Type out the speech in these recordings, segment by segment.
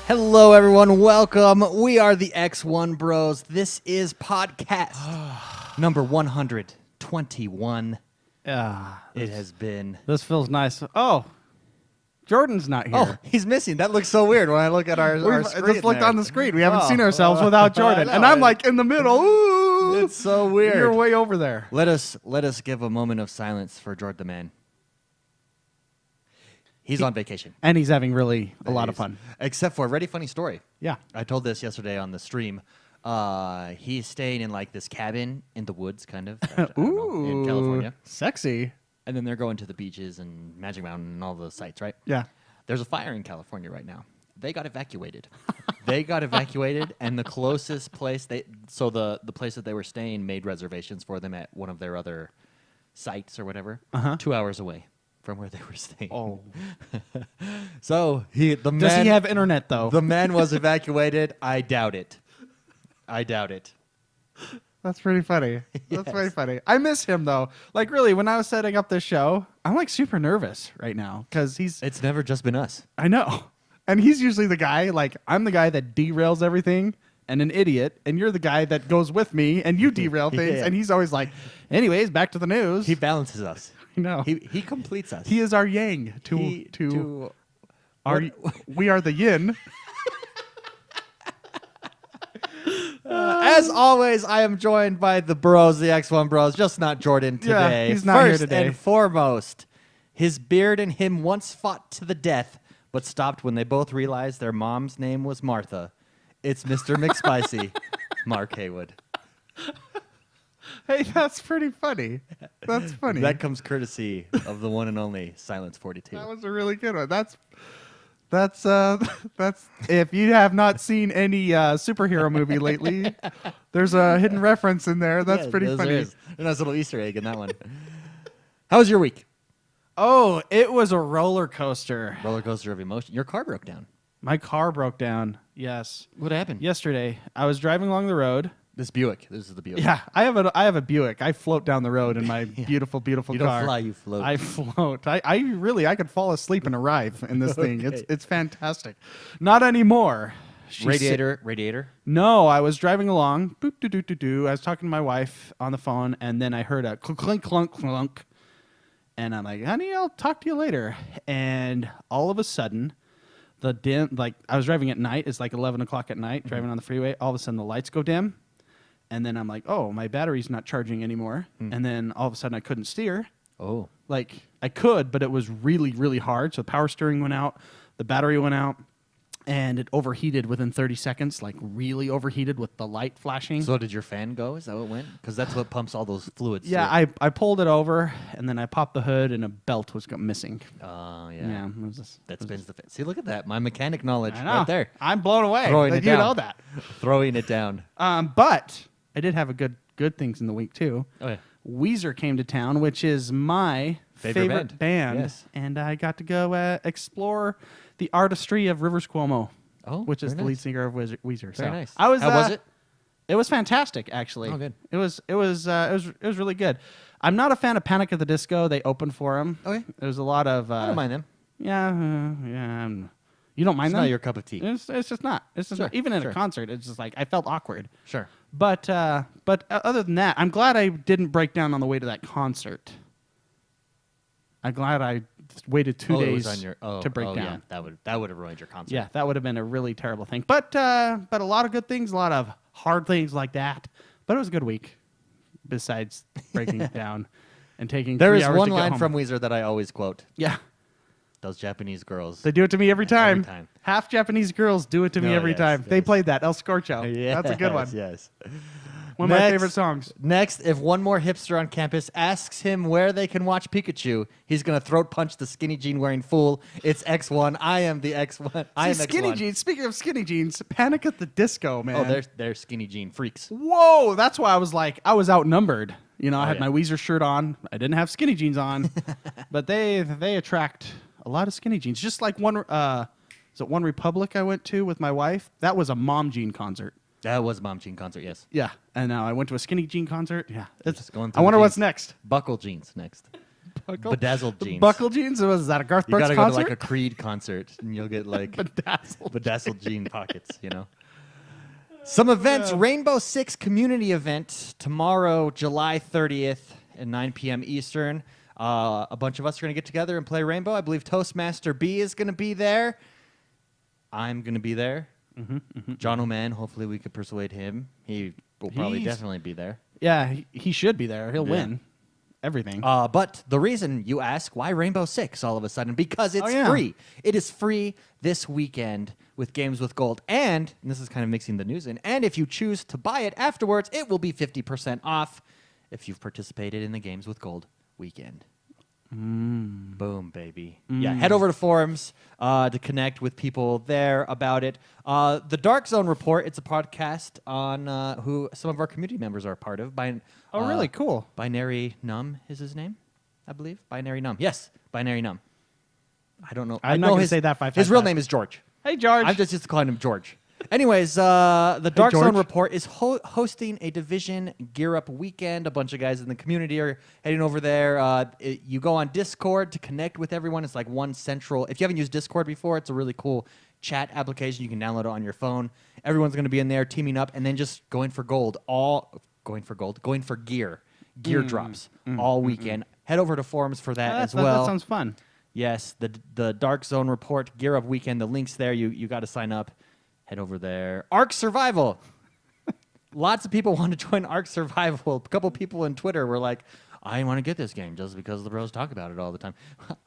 Hello, everyone. Welcome. We are the XoneBros. This is podcast number 121. It has been. This feels nice. Oh, Jordan's not here. Oh, he's missing. That looks so weird when I look at our screen. Just looked there. on the screen. We haven't seen Oh. ourselves without Jordan, I and know. I'm like in the middle. Ooh, It's so weird. You're way over there. Let us give a moment of silence for Jordan the man. He's on vacation. And he's having really a lot of fun. Except for a really funny story. Yeah. I told this yesterday on the stream. He's staying in like this cabin in the woods, kind of. I don't know, in California. Sexy. And then they're going to the beaches and Magic Mountain and all those sites, right? Yeah. There's a fire in California right now. They got evacuated. And the closest place the place that they were staying made reservations for them at one of their other sites or whatever. 2 hours away from where they were staying. Oh. So Does he have internet though? The man was evacuated. I doubt it. That's pretty funny. That's Yes. very funny. I miss him though. Like really, when I was setting up this show, I'm like super nervous right now because It's never just been us. I know. And he's usually the guy, like, I'm the guy that derails everything and an idiot, and you're the guy that goes with me and you derail things. Yeah. And he's always like, anyways, back to the news. He balances us. I know. He completes us. He is our yang we are the yin. As always, I am joined by the bros, the XoneBros, just not Jordan today. Yeah, he's not here First today. and foremost, his beard and him once fought to the death, but stopped when they both realized their mom's name was Martha. It's Mr. McSpicy, Mark Haywood. Hey, that's pretty funny. That's funny. That comes courtesy of the one and only Silence 42. That was a really good one. That's if you have not seen any superhero movie lately, there's a hidden reference in there. That's Yeah, pretty there funny. is. A nice little Easter egg in that one. How was your week? Oh, it was a roller coaster. Roller coaster of emotion. Your car broke down. My car broke down. Yes. What happened? Yesterday, I was driving along the road. This Buick. This is the Buick. Yeah, I have a Buick. I float down the road in my beautiful You car. don't fly, you float. I float. I could fall asleep and arrive in this thing. Okay. It's fantastic. Not anymore. Radiator. No, I was driving along. Boop doo doo doo doo. I was talking to my wife on the phone, and then I heard a clunk clunk clunk clunk, and I'm like, "Honey, I'll talk to you later." And all of a sudden, I was driving at night. It's like 11 o'clock at night, driving on the freeway. All of a sudden, the lights go dim. And then I'm like, oh, my battery's not charging anymore. And then all of a sudden I couldn't steer. Oh. Like I could, but it was really, really hard. So the power steering went out, the battery went out, and it overheated within 30 seconds, like really overheated with the light flashing. So did your fan go? Is that what went? Because that's what pumps all those fluids. Yeah, I pulled it over, and then I popped the hood, and a belt was missing. Oh, Yeah, yeah. it was That spins the fan. See, look at that. My mechanic knowledge I know. right there. I'm blown away Throwing that it you down. know that. Throwing it down. But I did have a good things in the week too. Oh, yeah. Weezer came to town, which is my favorite band. Yes. And I got to go explore the artistry of Rivers Cuomo, which is very the lead nice. singer of Weezer. Very So nice. I was. How was it? It was fantastic, actually. Oh, good. It was really good. I'm not a fan of Panic at the Disco. They opened for him. Okay. There's a lot of. I don't mind them. Yeah. You don't mind It's them? not your cup of tea. It's just not. It's just Sure, not. Even in sure. a concert, it's just like I felt awkward. Sure. But other than that, I'm glad I didn't break down on the way to that concert. I'm glad I waited 2 days it was on your, to break down. Yeah, that would have ruined your concert. Yeah, that would have been a really terrible thing. But a lot of good things, a lot of hard things like that. But it was a good week. Besides breaking it down and taking There 3 is hours one to get line home. from Weezer that I always quote. Yeah. Those Japanese girls. They do it to me every time. Every time. Half Japanese girls do it to me Oh, every yes, time. They yes. played that El Scorcho. That's a good one. Yes. One of my Next- favorite songs. Next, if one more hipster on campus asks him where they can watch Pikachu, he's going to throat punch the skinny jean wearing fool. It's X1. I am the X1. I am skinny X1. jeans. Speaking of skinny jeans, Panic at the Disco, man. Oh, they're skinny jean freaks. Whoa, that's why I was like, I was outnumbered. You know, I had yeah. my Weezer shirt on. I didn't have skinny jeans on, but they attract a lot of skinny jeans. Just like One Republic I went to with my wife. That was a mom jean concert. That was Mom Jean concert, yes. Yeah, and now I went to a skinny jean concert. Yeah, Just going I through wonder the what's jeans. next. Buckle jeans next. Bedazzled jeans. Buckle jeans? Was that a Garth You Brooks gotta go to concert? like a Creed concert, and you'll get like bedazzled jean pockets. Some events: Rainbow Six community event tomorrow, July 30th at 9 p.m. Eastern. A bunch of us are gonna get together and play Rainbow. I believe Toastmaster B is gonna be there. I'm gonna be there. John O'Man. Hopefully, we could persuade him. He will probably definitely be there. Yeah, he should be there. He'll win everything. But the reason you ask, why Rainbow Six all of a sudden? Because it's free. It is free this weekend with Games with Gold. And this is kind of mixing the news in, and if you choose to buy it afterwards, it will be 50% off if you've participated in the Games with Gold weekend. Boom, baby. Yeah, head over to forums to connect with people there about it. The Dark Zone Report, it's a podcast on who some of our community members are a part of. Really cool. Binary Numb is his name, I believe. Binary Numb. Yes, Binary Numb. I don't know. I'm not going to say that 5 times. His real name is George. Hey, George. I'm just used to calling him George. Anyways, the Dark Zone George. Report is hosting a Division Gear Up weekend. A bunch of guys in the community are heading over there. You go on Discord to connect with everyone. It's like one central. If you haven't used Discord before, it's a really cool chat application. You can download it on your phone. Everyone's going to be in there teaming up and then just going for gold. Going for gear drops all weekend. Head over to forums for that as well. That sounds fun. Yes, the Dark Zone Report Gear Up weekend. The link's there. You got to sign up. Head over there. Ark Survival. Lots of people want to join Ark Survival. A couple people on Twitter were like, I want to get this game just because the bros talk about it all the time.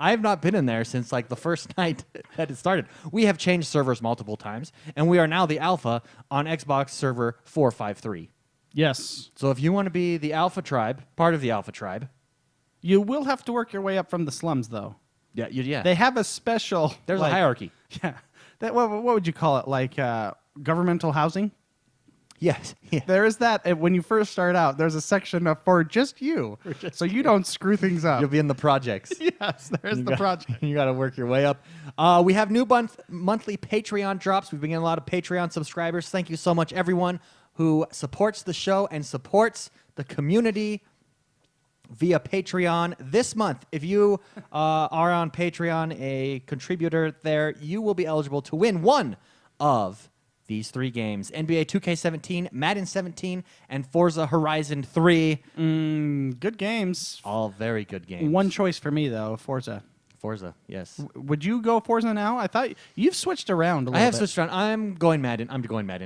I have not been in there since like the first night that it started. We have changed servers multiple times, and we are now the alpha on Xbox server 453. Yes. So if you want to be the alpha tribe, part of the alpha tribe. You will have to work your way up from the slums, though. Yeah. They have a special... There's a hierarchy. Yeah. What would you call it? Like governmental housing? Yes. Yeah. There is that. When you first start out, there's a section for just you. So you don't screw things up. You'll be in the projects. Yes, there's the project. You got to work your way up. We have new monthly Patreon drops. We've been getting a lot of Patreon subscribers. Thank you so much, everyone who supports the show and supports the community via Patreon this month. If you are on Patreon, a contributor there, you will be eligible to win one of these 3 games: NBA 2K17, Madden 17, and Forza Horizon 3. Good games. All very good games. One choice for me, though, Forza. Forza, yes. Would you go Forza now? I thought you've switched around a little bit. I have switched around. I'm going Madden.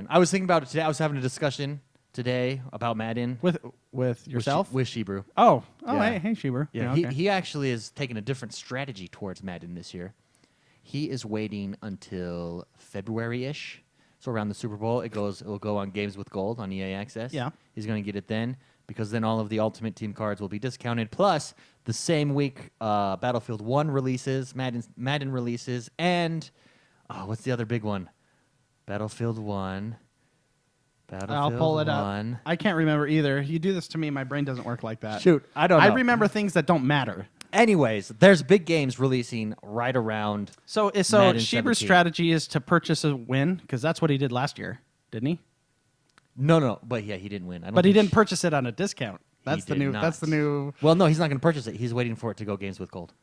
I was thinking about it today. I was having a discussion today about Madden. With yourself? With Shebrew. Oh, Yeah. hey, Sheber. Yeah, okay. he actually is taking a different strategy towards Madden this year. He is waiting until February-ish. So around the Super Bowl, it will go on Games with Gold on EA Access. Yeah. He's going to get it then because then all of the Ultimate Team cards will be discounted. Plus, the same week, Battlefield 1 releases, Madden releases, and what's the other big one? Battlefield 1. I'll pull it up. I can't remember either. You do this to me, my brain doesn't work like that. Shoot, I don't know. I remember things that don't matter. Anyways, there's big games releasing right around. So Madden Sheber's 17. strategy is to purchase a win, because that's what he did last year, didn't he? No, but yeah, he didn't win. But he didn't purchase it on a discount. That's the did new. not. That's the new. Well, no, he's not going to purchase it. He's waiting for it to go Games with Gold.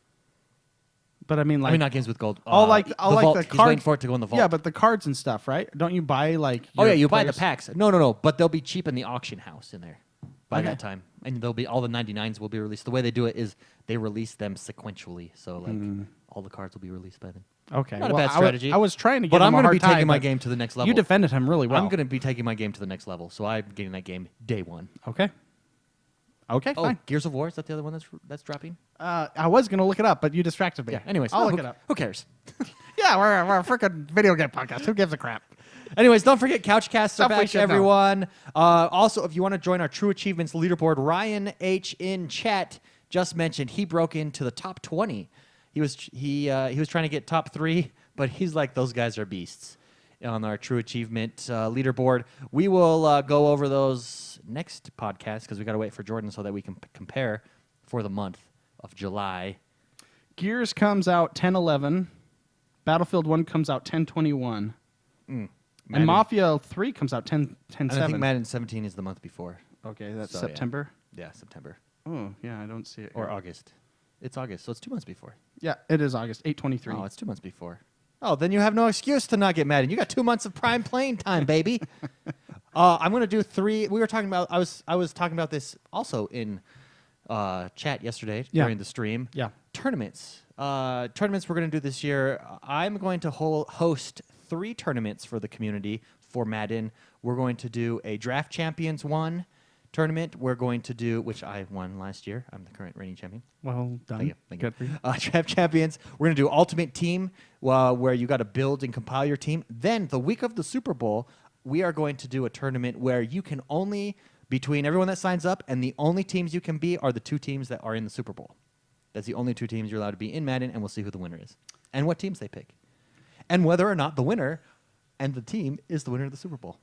But I mean, like, not Games with Gold. all like the all like vault. the He's cards. waiting for it to go in the vault. Yeah, but the cards and stuff, right? Don't you buy like? Oh yeah, your you buy the players- packs. No, but they'll be cheap in the auction house in there by Okay. that time, and they'll be all the 99s will be released. The way they do it is they release them sequentially, so like all the cards will be released by then. Okay, Not a well, bad strategy. I was trying to get But him I'm a going to hard be time, taking my but game to the next level. You defended him really well. I'm going to be taking my game to the next level, so I'm getting that game day one. Okay. Okay, Oh, fine. Gears of War, is that the other one that's dropping? I was going to look it up, but you distracted me. Yeah. Anyways, I'll no, look it up. Who cares? Yeah, we're a freaking video game podcast. Who gives a crap? Anyways, don't forget Couchcasts are Stuff we back, should know. everyone. Also, if you want to join our True Achievements leaderboard, Ryan H in chat just mentioned he broke into the top 20. He was trying to get top 3, but he's like, those guys are beasts on our True Achievement leaderboard. We will go over those next podcast because we got to wait for Jordan so that we can compare for the month of July. Gears comes out 10/11. Battlefield 1 comes out 10/21. And Mafia 3 comes out 10/7. And I think Madden 17 is the month before. Okay, that's So, yeah. September. Yeah, September Oh, yeah, I don't see it. or here. August. It's August, so it's 2 months before. Yeah, it is August 8/23. Oh, it's 2 months before. Oh, then you have no excuse to not get Madden. You got 2 months of prime playing time, baby. I'm gonna do 3. We were talking about. I was talking about this also in chat yesterday during the stream. Yeah. Tournaments. Tournaments we're gonna do this year. I'm going to host 3 tournaments for the community for Madden. We're going to do a Draft Champions 1 tournament. We're going to do, which I won last year. I'm the current reigning champion. Well done. Thank you. Thank Good you. for you. Draft Champions. We're going to do Ultimate Team, where you got to build and compile your team. Then the week of the Super Bowl, we are going to do a tournament where you can only, between everyone that signs up, and the only teams you can be are the 2 teams that are in the Super Bowl. That's the only 2 teams you're allowed to be in Madden, and we'll see who the winner is and what teams they pick, and whether or not the winner and the team is the winner of the Super Bowl.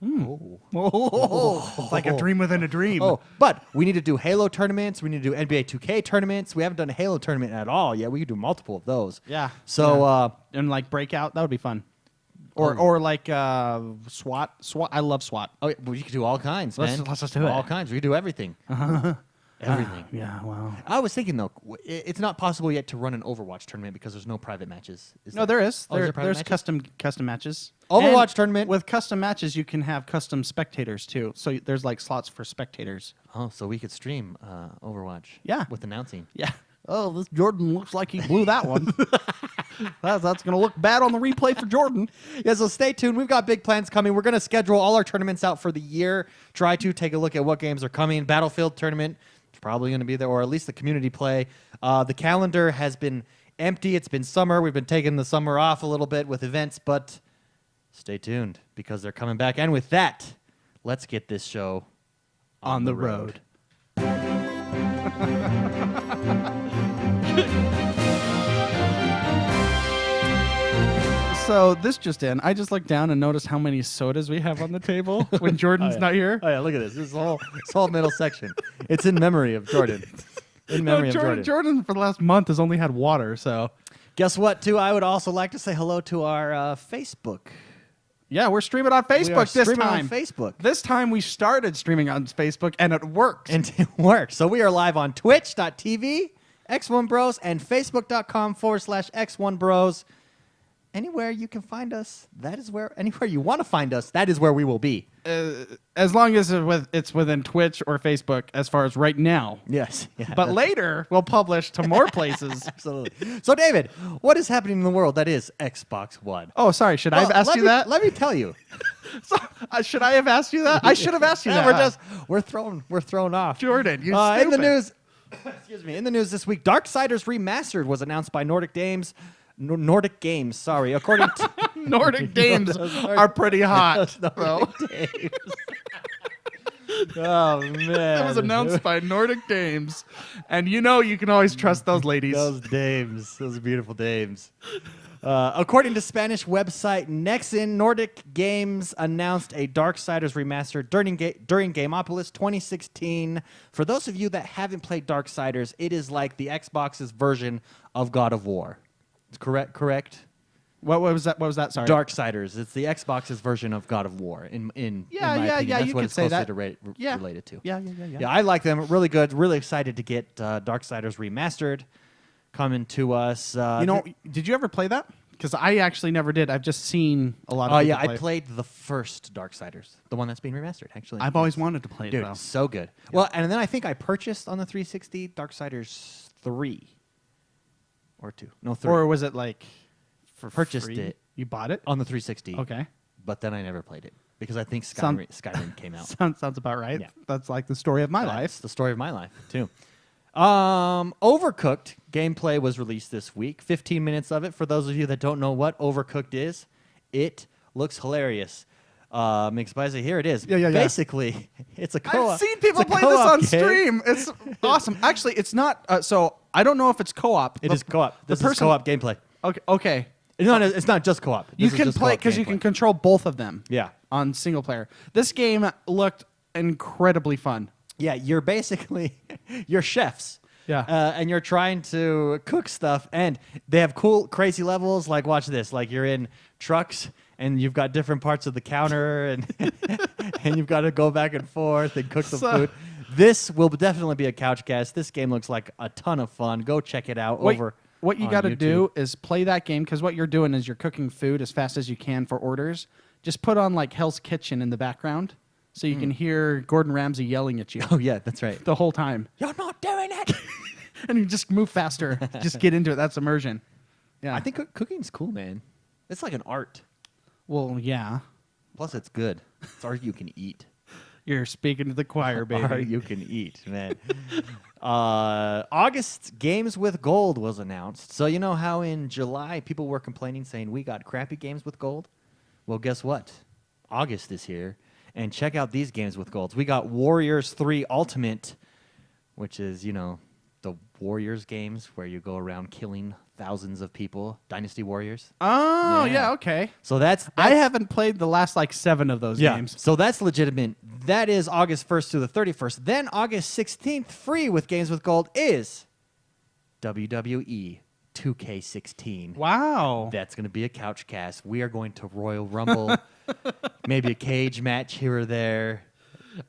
Oh, it's like a dream within a dream. Oh, but we need to do Halo tournaments. We need to do NBA 2K tournaments. We haven't done a Halo tournament at all yet. We could do multiple of those. Yeah. So, and like breakout, that would be fun. Or like SWAT. I love SWAT. Oh, well, you could do all kinds, man. Let's just do it. All kinds. We could do everything. Everything. Yeah. Wow. I was thinking though, it's not possible yet to run an Overwatch tournament because there's no private matches. No, there is. Oh, is there private There's matches? custom matches. Overwatch And tournament. with custom matches, you can have custom spectators too. So there's like slots for spectators. Oh, so we could stream Overwatch. Yeah. With announcing. Yeah. Oh, this Jordan looks like he blew that one. That's going to look bad on the replay for Jordan. Yeah, so stay tuned. We've got big plans coming. We're going to schedule all our tournaments out for the year. Try to take a look at what games are coming. Battlefield tournament is probably going to be there, or at least the community play. The calendar has been empty. It's been summer. We've been taking the summer off a little bit with events, but stay tuned because they're coming back. And with that, let's get this show On the road. So this just in. I just looked down and noticed how many sodas we have on the table when Jordan's not here. Oh, yeah, look at this. This whole middle section. It's in memory of Jordan. In memory of Jordan. Jordan for the last month has only had water, so. Guess what, too? I would also like to say hello to our Facebook. Yeah, we're streaming on Facebook this streaming time. on Facebook. This time we started streaming on Facebook, and it worked. And it works. So we are live on twitch.tv, XoneBros, and facebook.com/X1Bros. Anywhere you can find us, that is where, anywhere you want to find us, that is where we will be. As long as it's within Twitch or Facebook, as far as right now. Yes. Yeah, But later, we'll publish to more places. absolutely. So, David, what is happening in the world that is Xbox One? Oh, sorry. Should I have asked you that? Let me tell you. Should I have asked you that? I should have asked you that. We're thrown off. Jordan, you in the stupid. news. Excuse me. In the news this week, Darksiders Remastered was announced by Nordic Games. Nordic Games, sorry. According to Nordic Games are pretty hot. Nordic Games. Oh man! It was announced by Nordic Games, and you can always trust those ladies. Those dames, those beautiful dames. According to Spanish website Nexon, Nordic Games announced a Darksiders remaster during Gameopolis 2016. For those of you that haven't played Darksiders, it is like the Xbox's version of God of War. Correct. What was that? What was that? Sorry. Darksiders. It's the Xbox's version of God of War. In my opinion, that's you what could it's say closely that. related to. Yeah. Yeah, I like them. Really good. Really excited to get Darksiders remastered coming to us. Did you ever play that? Because I actually never did. I've just seen a lot of. Yeah, people play. I played the first Darksiders, the one that's being remastered. Actually, I've always wanted to play it. Dude, though. so good. Yeah. Well, and then I think I purchased on the 360 Darksiders 3 or 2. No, 3. Or was it like for Purchased free? it. You bought it On the 360. Okay. But then I never played it because I think Sound- Skyrim came out. Sounds about right. Yeah. That's like the story of my That's life. the story of my life, too. Overcooked gameplay was released this week. 15 minutes of it. For those of you that don't know what Overcooked is, it looks hilarious. Mix Spicy, here it is. Yeah. Basically, it's a co-op. I've seen people it's a play this co-op on game. stream. It's awesome. Actually, it's not. So I don't know if it's co-op. It is co-op. This is co-op gameplay. Okay. It's not just co-op. You This is can just play co-op because you gameplay. can control both of them. Yeah. On single player. This game looked incredibly fun. Yeah, you're basically you're chefs. Yeah. And you're trying to cook stuff, and they have cool, crazy levels. Like, watch this. Like, you're in trucks, and you've got different parts of the counter, and and you've got to go back and forth and cook the food. This will definitely be a couch cast. This game looks like a ton of fun. Go check it out over. What you on got to YouTube. do is play that game, because what you're doing is you're cooking food as fast as you can for orders. Just put on like Hell's Kitchen in the background so you can hear Gordon Ramsay yelling at you Oh yeah, that's right. the whole time. You're not doing it. And you just move faster. Just get into it. That's immersion. Yeah. I think cooking's cool, man. It's like an art. Well, yeah. Plus, it's good. It's art you can eat. You're speaking to the choir, baby. Art you can eat, man. August Games with Gold was announced. So you know how in July people were complaining saying we got crappy games with gold? Well, guess what? August is here. And check out these games with golds. We got Warriors 3 Ultimate, which is, you know, the Warriors games where you go around killing thousands of people. Dynasty Warriors. Oh, Yeah. yeah, okay. So that's I haven't played the last like 7 of those games. So that's legitimate. That is August 1st to the 31st. Then August 16th, free with Games with Gold, is WWE 2K16. Wow. That's going to be a couch cast. We are going to Royal Rumble, maybe a cage match here or there.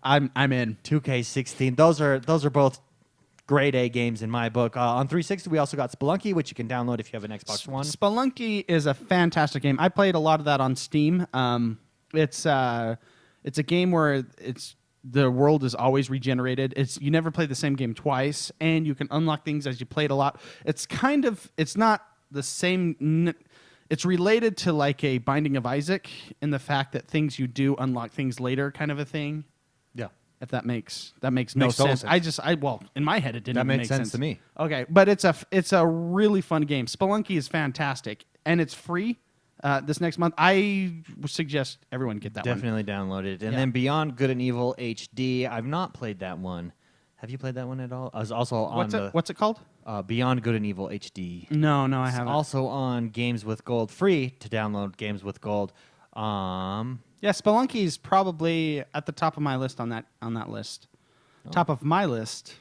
I'm in. 2K16. Those are both grade A games in my book. On 360, we also got Spelunky, which you can download if you have an Xbox One. Spelunky is a fantastic game. I played a lot of that on Steam. It's a game where the world is always regenerated. You never play the same game twice, and you can unlock things as you play it a lot. It's not the same. It's related to like a Binding of Isaac in the fact that things you do unlock things later, kind of a thing. Yeah. If that makes no Makes total sense. sense. Well, in my head it didn't That even makes make sense to me. Okay, but it's a really fun game. Spelunky is fantastic, and it's free this next month. I suggest everyone get that one. Definitely download it. And Yeah. then Beyond Good and Evil HD. I've not played that one. Have you played that one at all? I was also on What's it called? Beyond Good and Evil HD. No, I It's haven't. also on Games with Gold, free to download Games with Gold. Yeah, Spelunky is probably at the top of my list on that list. Oh. Top of my list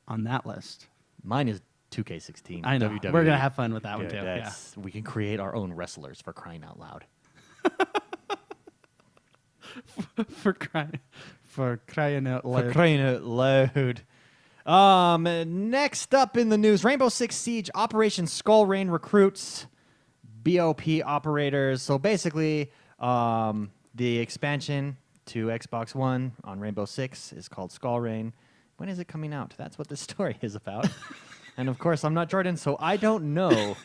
on that list. Mine is 2K16. I know. WWE. We're gonna have fun with that one Dude, too. Yeah. We can create our own wrestlers for crying out loud. for crying out loud. For crying out loud. Next up in the news, Rainbow Six Siege Operation Skull Rain recruits BOP operators. So basically, the expansion to Xbox One on Rainbow Six is called Skull Rain. When is it coming out? That's what this story is about. And of course, I'm not Jordan, so I don't know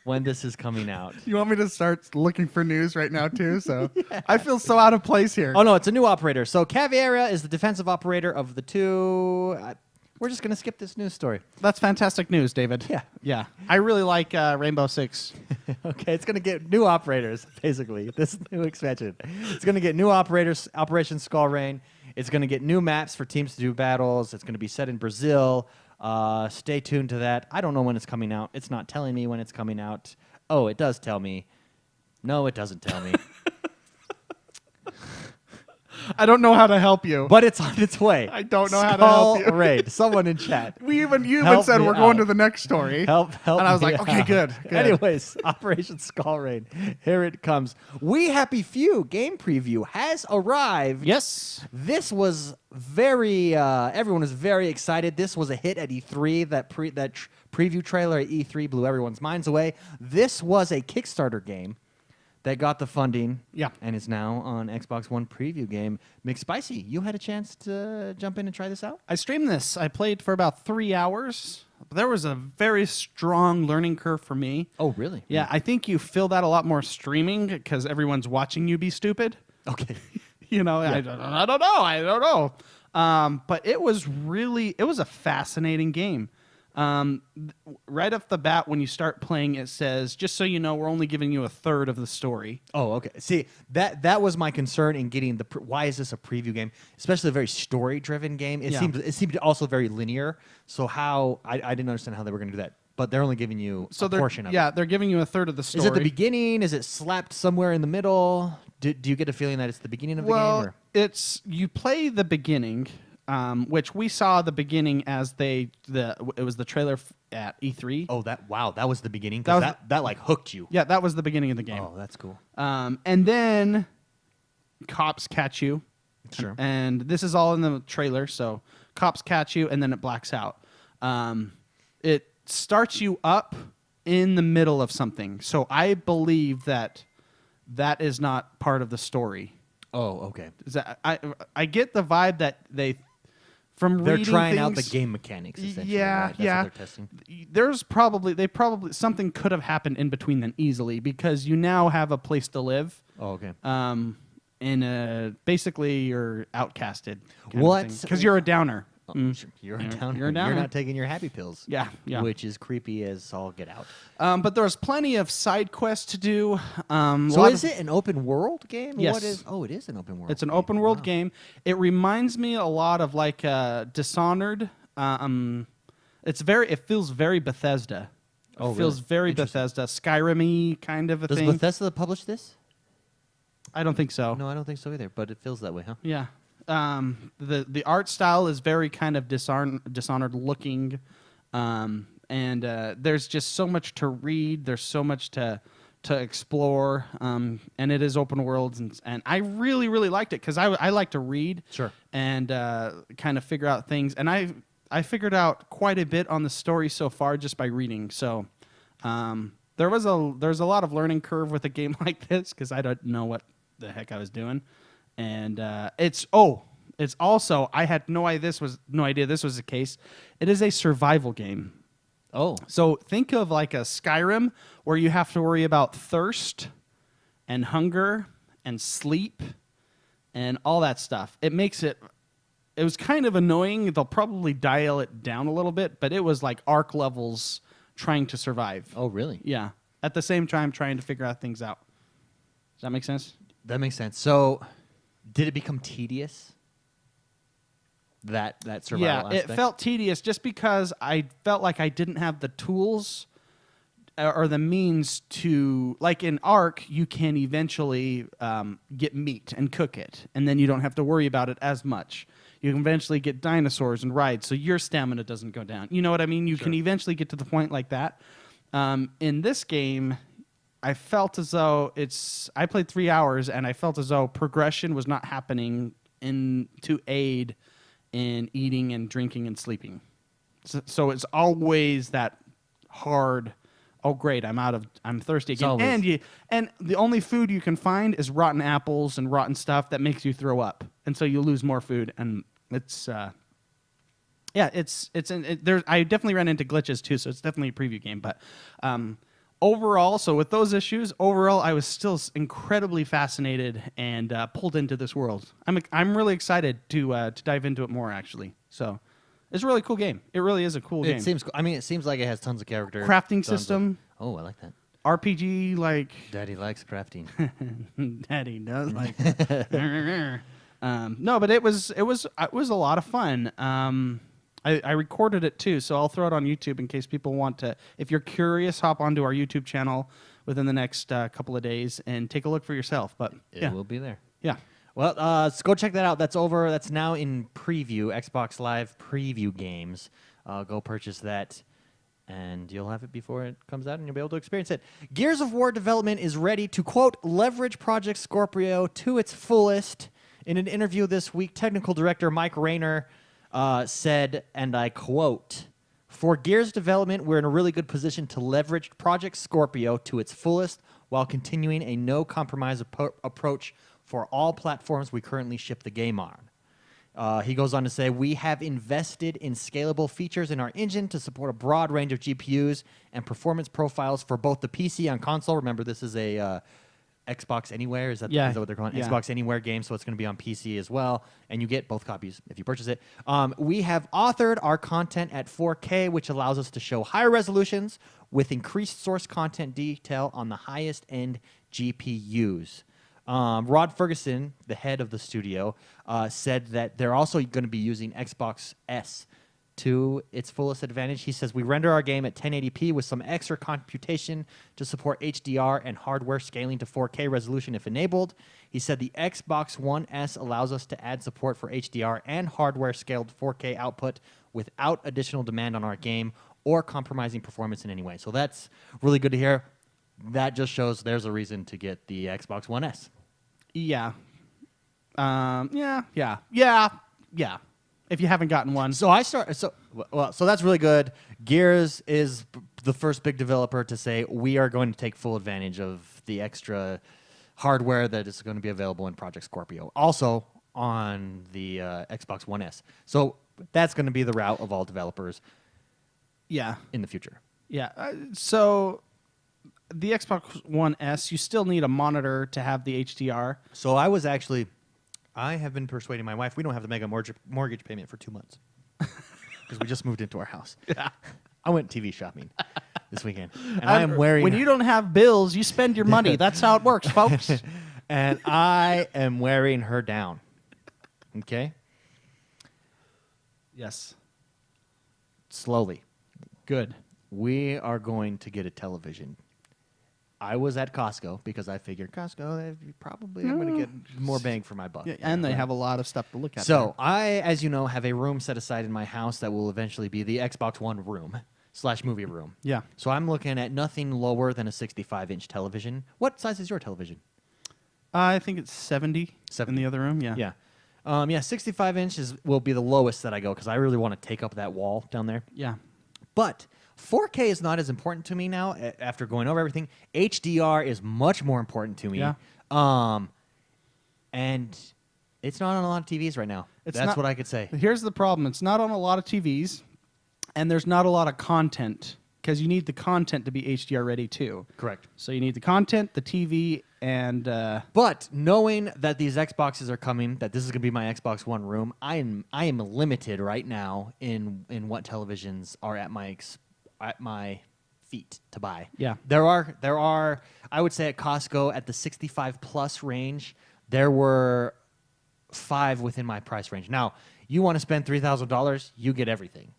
when this is coming out. You want me to start looking for news right now too? So I feel so out of place here. Oh no, it's a new operator. So Caveira is the defensive operator of the two. We're just gonna skip this news story. That's fantastic news, David. Yeah. I really like Rainbow Six. Okay, it's gonna get new operators. Basically, this new expansion. It's gonna get new operators. Operation Skull Rain. It's gonna get new maps for teams to do battles. It's gonna be set in Brazil. Stay tuned to that. I don't know when it's coming out. It's not telling me when it's coming out. Oh, it does tell me. No, it doesn't tell me. I don't know how to help you. But it's on its way. I don't know how to help you. Skull Raid. Someone in chat. you even Help said me we're going out. to the next story. Help And I was me like, okay, out. good. Anyways, Operation Skull Raid. Here it comes. We Happy Few game preview has arrived. Yes. This was very, everyone was very excited. This was a hit at E3. That preview trailer at E3 blew everyone's minds away. This was a Kickstarter game that got the funding. Yeah. And is now on Xbox One preview game. McSpicy, you had a chance to jump in and try this out? I streamed this. I played for about 3 hours. There was a very strong learning curve for me. Oh, really? Yeah, I think you feel that a lot more streaming because everyone's watching you be stupid. Okay. You know, Yeah. I don't know. But it was a fascinating game. Right off the bat, when you start playing, it says, just so you know, we're only giving you a third of the story. Oh, okay. See, that was my concern in getting why is this a preview game, especially a very story-driven game. It seemed also very linear. So how I didn't understand how they were going to do that. But they're only giving you a portion of it. Yeah, they're giving you a third of the story. Is it the beginning? Is it slapped somewhere in the middle? Do you get a feeling that it's the beginning of the game? Or? You play the beginning, which we saw the beginning as it was the trailer at E3. Oh, that was the beginning because that like hooked you. Yeah, that was the beginning of the game. Oh, that's cool. And then cops catch you. Sure. And this is all in the trailer, so cops catch you, and then it blacks out. It starts you up in the middle of something. So I believe that is not part of the story. Oh, okay. Is that, I get the vibe that from They're reading trying things, out the game mechanics, essentially. Yeah, right? That's yeah. what they're testing. There's probably something could have happened in between then easily, because you now have a place to live. Oh, okay. Basically you're outcasted. What? Because you're a downer. You're a downer. You're a downer. You're not taking your happy pills. Yeah. Which is creepy as all get out. But there's plenty of side quests to do. So is it an open world game? Yes. What is? Oh, it is an open world. It's an game. open world Wow. game. It reminds me a lot of like Dishonored. It feels very Bethesda. Oh, It feels really? very Interesting. Bethesda, Skyrim-y kind of a Does thing. Bethesda publish this? I don't think so. No, I don't think so either. But it feels that way, huh? Yeah. The art style is very kind of Dishonored looking, and there's just so much to read. There's so much to explore, and it is open worlds, and I really really liked it because I like to read, Sure. and kind of figure out things, and I figured out quite a bit on the story so far just by reading. So there's a lot of learning curve with a game like this because I don't know what the heck I was doing. And it's also, I had no idea this was the case. It is a survival game. Oh. So think of like a Skyrim where you have to worry about thirst and hunger and sleep and all that stuff. It was kind of annoying. They'll probably dial it down a little bit, but it was like Ark levels trying to survive. Oh, really? Yeah. At the same time trying to figure out things out. Does that make sense? That makes sense. So, did it become tedious? That survival aspect? It felt tedious just because I felt like I didn't have the tools or the means to, like in Ark, you can eventually get meat and cook it, and then you don't have to worry about it as much. You can eventually get dinosaurs and ride, so your stamina doesn't go down. You know what I mean? You can eventually get to the point like that. In this game, I felt as though I played 3 hours, and I felt as though progression was not happening to aid in eating and drinking and sleeping. So it's always that hard. Oh, great! I'm thirsty again. Always. And the only food you can find is rotten apples and rotten stuff that makes you throw up, and so you lose more food. And it's I definitely ran into glitches too, so it's definitely a preview game. But overall, so with those issues, I was still incredibly fascinated and pulled into this world. I'm really excited to dive into it more, actually. So it's a really cool game. It really is a cool game. It seems. I mean, it seems like it has tons of character. Crafting system. Oh, I like that. RPG, like Daddy likes crafting. Daddy does like that. No, but it was a lot of fun. I recorded it too, so I'll throw it on YouTube in case people want to. If you're curious, hop onto our YouTube channel within the next couple of days and take a look for yourself. But It will be there. yeah. Well, so go check that out. That's over. That's now in preview, Xbox Live preview games. Go purchase that, and you'll have it before it comes out, and you'll be able to experience it. Gears of War development is ready to, quote, leverage Project Scorpio to its fullest. In an interview this week, technical director Mike Rayner said, and I quote, "For Gears development, we're in a really good position to leverage Project Scorpio to its fullest while continuing a no-compromise approach for all platforms we currently ship the game on." He goes on to say, "We have invested in scalable features in our engine to support a broad range of GPUs and performance profiles for both the PC and console." Remember, this is a Xbox Anywhere. Is that what they're calling it? Yeah. Xbox Anywhere game, so it's going to be on PC as well, and you get both copies if you purchase it. We have authored our content at 4K, which allows us to show higher resolutions with increased source content detail on the highest end GPUs. Rod Ferguson, the head of the studio, said that they're also going to be using Xbox S to its fullest advantage. He says, "We render our game at 1080p with some extra computation to support HDR and hardware scaling to 4K resolution if enabled." He said the Xbox One S allows us to add support for HDR and hardware scaled 4K output without additional demand on our game or compromising performance in any way. So that's really good to hear. That just shows there's a reason to get the Xbox One S. Yeah. if you haven't gotten one. So so that's really good. Gears is the first big developer to say we are going to take full advantage of the extra hardware that is going to be available in Project Scorpio, also on the Xbox One S. So that's going to be the route of all developers Yeah. in the future. Yeah. So the Xbox One S, you still need a monitor to have the HDR. So I have been persuading my wife we don't have to make a mortgage payment for 2 months because we just moved into our house. Yeah. I went TV shopping this weekend, and I am wearing. When you don't have bills, you spend your money. That's how it works, folks. And I am wearing her down. Okay? Yes. Slowly. Good. We are going to get a television. I was at Costco because I figured Costco, probably I'm going to get more bang for my buck. Yeah, and they have a lot of stuff to look at. So I, as you know, have a room set aside in my house that will eventually be the Xbox One room / movie room. Yeah. So I'm looking at nothing lower than a 65-inch television. What size is your television? I think it's 70 in the other room. Yeah. Yeah. 65 inches will be the lowest that I go because I really want to take up that wall down there. Yeah. But 4K is not as important to me now after going over everything. HDR is much more important to me. Yeah. And it's not on a lot of TVs right now. That's what I could say. Here's the problem. It's not on a lot of TVs, and there's not a lot of content because you need the content to be HDR ready too. Correct. So you need the content, the TV, and... But knowing that these Xboxes are coming, that this is going to be my Xbox One room, I am limited right now in what televisions are at my feet to buy. Yeah. There are I would say at Costco at the 65 plus range, there were 5 within my price range. Now, you want to spend $3,000, you get everything.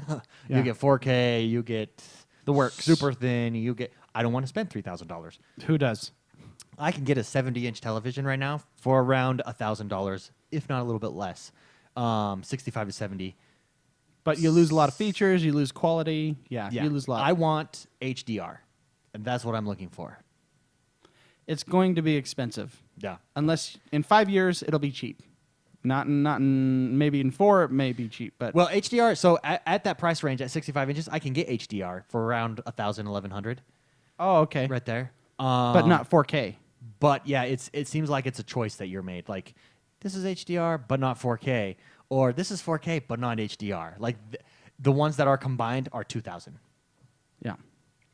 Yeah. You get 4K, you get the works. super thin, I don't want to spend $3,000. Who does? I can get a 70-inch television right now for around $1,000, if not a little bit less. 65 to 70. But you lose a lot of features, you lose quality. Yeah, you lose a lot. I want HDR, and that's what I'm looking for. It's going to be expensive. Yeah. Unless in 5 years it'll be cheap. Not in maybe in 4 it may be cheap, but Well, HDR, so at that price range at 65 inches, I can get HDR for around 1,000, 1,100 oh, okay. right there. But not 4K. But yeah, it seems like it's a choice that you're made. Like, this is HDR, but not 4K. Or this is 4K, but not HDR. Like, the ones that are combined are 2,000. Yeah.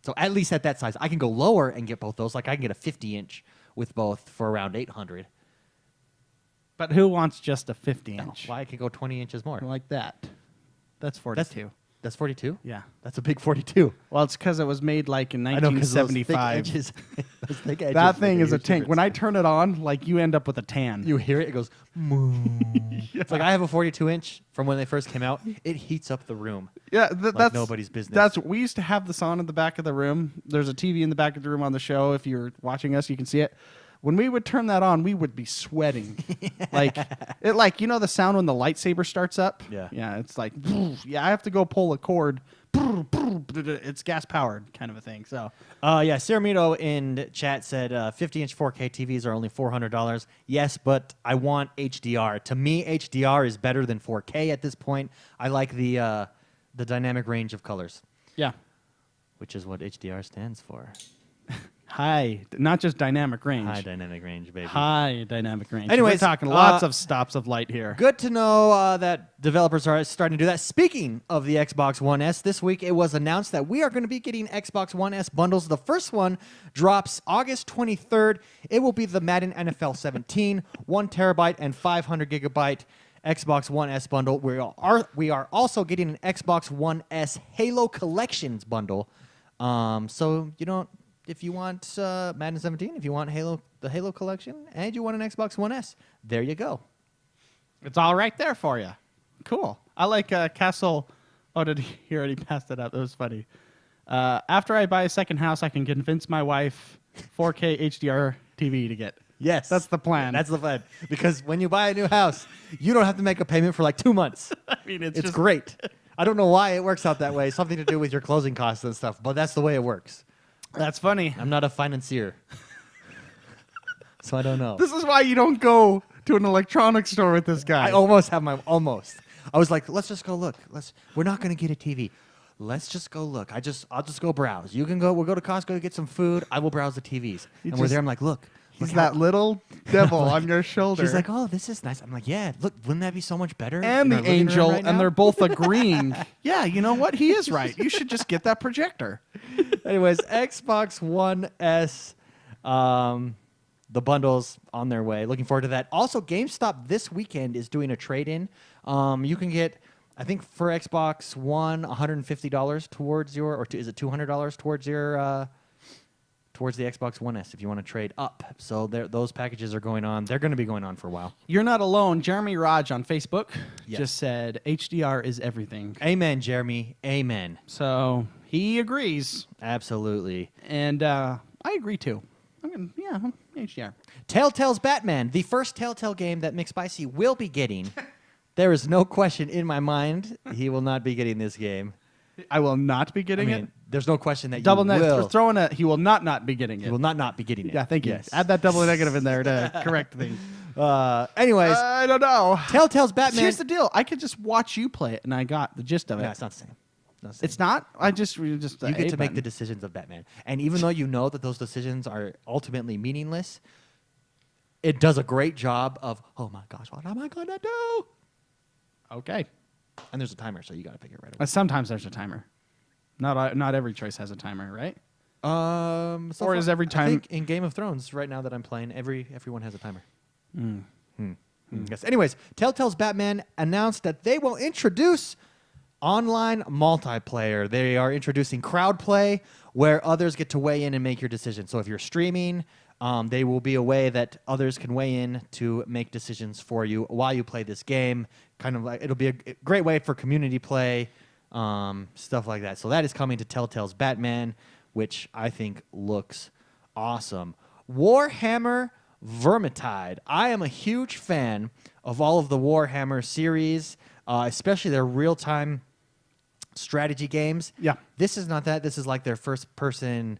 So at least at that size. I can go lower and get both those. Like, I can get a 50-inch with both for around 800. But who wants just a 50-inch? Why I can go 20 inches more. Like that. That's 42. That's 42? Yeah. That's a big 42. Well, it's because it was made like in I know, 'cause those thick 1975. edges- those thick edges That make thing is a huge tank. difference. When I turn it on, like you end up with a tan. You hear it, it goes, moo. It's like I have a 42-inch from when they first came out. It heats up the room. Yeah, that's nobody's business. That's we used to have this on in the back of the room. There's a TV in the back of the room on the show. If you're watching us, you can see it. When we would turn that on, we would be sweating. like the sound when the lightsaber starts up? Yeah. Yeah, it's like yeah, I have to go pull a cord. It's gas powered kind of a thing. So Yeah, Ciramito in chat said 50-inch 4K TVs are only $400. Yes, but I want HDR. To me, HDR is better than 4K at this point. I like the dynamic range of colors, yeah. which is what HDR stands for. High, not just dynamic range. High dynamic range, baby. High dynamic range. Anyways, we're talking lots of stops of light here. Good to know that developers are starting to do that. Speaking of the Xbox One S, this week it was announced that we are going to be getting Xbox One S bundles. The first one drops August 23rd. It will be the Madden NFL 17, 1 terabyte and 500 gigabyte Xbox One S bundle. We are also getting an Xbox One S Halo Collections bundle. So you don't. If you want Madden 17, if you want the Halo collection, and you want an Xbox One S, there you go. It's all right there for you. Cool. I like Castle. Oh, he already passed it up? That was funny. After I buy a second house, I can convince my wife 4K HDR TV to get. Yes. That's the plan. That's the plan. Because when you buy a new house, you don't have to make a payment for like 2 months. I mean, it's It's just great. I don't know why it works out that way. Something to do with your closing costs and stuff, but that's the way it works. That's funny. I'm not a financier. So I don't know. This is why you don't go to an electronics store with this guy. I almost have my almost. I was like, let's just go look. We're not gonna get a TV. Let's just go look. I'll just go browse. You can go. We'll go to Costco to get some food. I will browse the TVs. And we're there. I'm like, look. He's that little devil on your shoulder. She's like, oh, this is nice. I'm like, yeah. Look, wouldn't that be so much better? And the angel, and they're both agreeing. Yeah, you know what? He is right. You should just get that projector. Anyways, Xbox One S, the bundles on their way. Looking forward to that. Also, GameStop this weekend is doing a trade-in. You can get, I think for Xbox One, $150 towards your, or is it $200 towards your, towards the Xbox One S if you want to trade up. So those packages are going on. They're going to be going on for a while. You're not alone. Jeremy Raj on Facebook Yes. just said HDR is everything. Amen, Jeremy. Amen. So he agrees. Absolutely. And I agree too. HDR. Telltale's Batman, the first Telltale game that McSpicy will be getting. There is no question in my mind he will not be getting this game. I will not be getting it. There's no question that Double you negative. will. Throwing a he will not be getting it. He will not be getting it. Yeah, thank you. Yes. Add that double negative in there to correct things. Anyways, I don't know. Telltale's Batman. Here's the deal. I could just watch you play it, and I got the gist of it. No, it's not the same. It's not. I just You get to make the decisions of Batman, and even though you know that those decisions are ultimately meaningless, it does a great job of, oh my gosh, what am I gonna do? Okay. And there's a timer, so you got to pick it right away. Sometimes there's a timer. Not every choice has a timer, right? So Or is every time- I think in Game of Thrones right now that I'm playing, everyone has a timer. Yes. Anyways, Telltale's Batman announced that they will introduce online multiplayer. They are introducing crowd play where others get to weigh in and make your decision. So if you're streaming, they will be a way that others can weigh in to make decisions for you while you play this game. Kind of like it'll be a great way for community play, stuff like that. So that is coming to Telltale's Batman, which I think looks awesome. Warhammer Vermintide. I am a huge fan of all of the Warhammer series, especially their real-time strategy games. Yeah. This is not that. This is like their first-person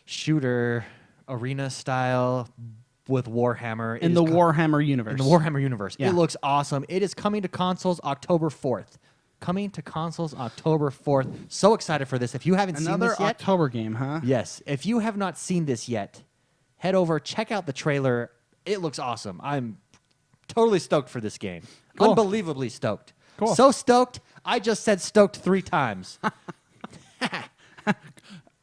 shooter arena style with Warhammer. In the Warhammer universe. In the Warhammer universe. Yeah. It looks awesome. It is coming to consoles October 4th. Coming to consoles October 4th. So excited for this. If you haven't seen Another this yet. October game, huh? Yes. If you have not seen this yet, head over, check out the trailer. It looks awesome. I'm totally stoked for this game. Cool. Unbelievably stoked. Cool. So stoked, I just said stoked 3 times.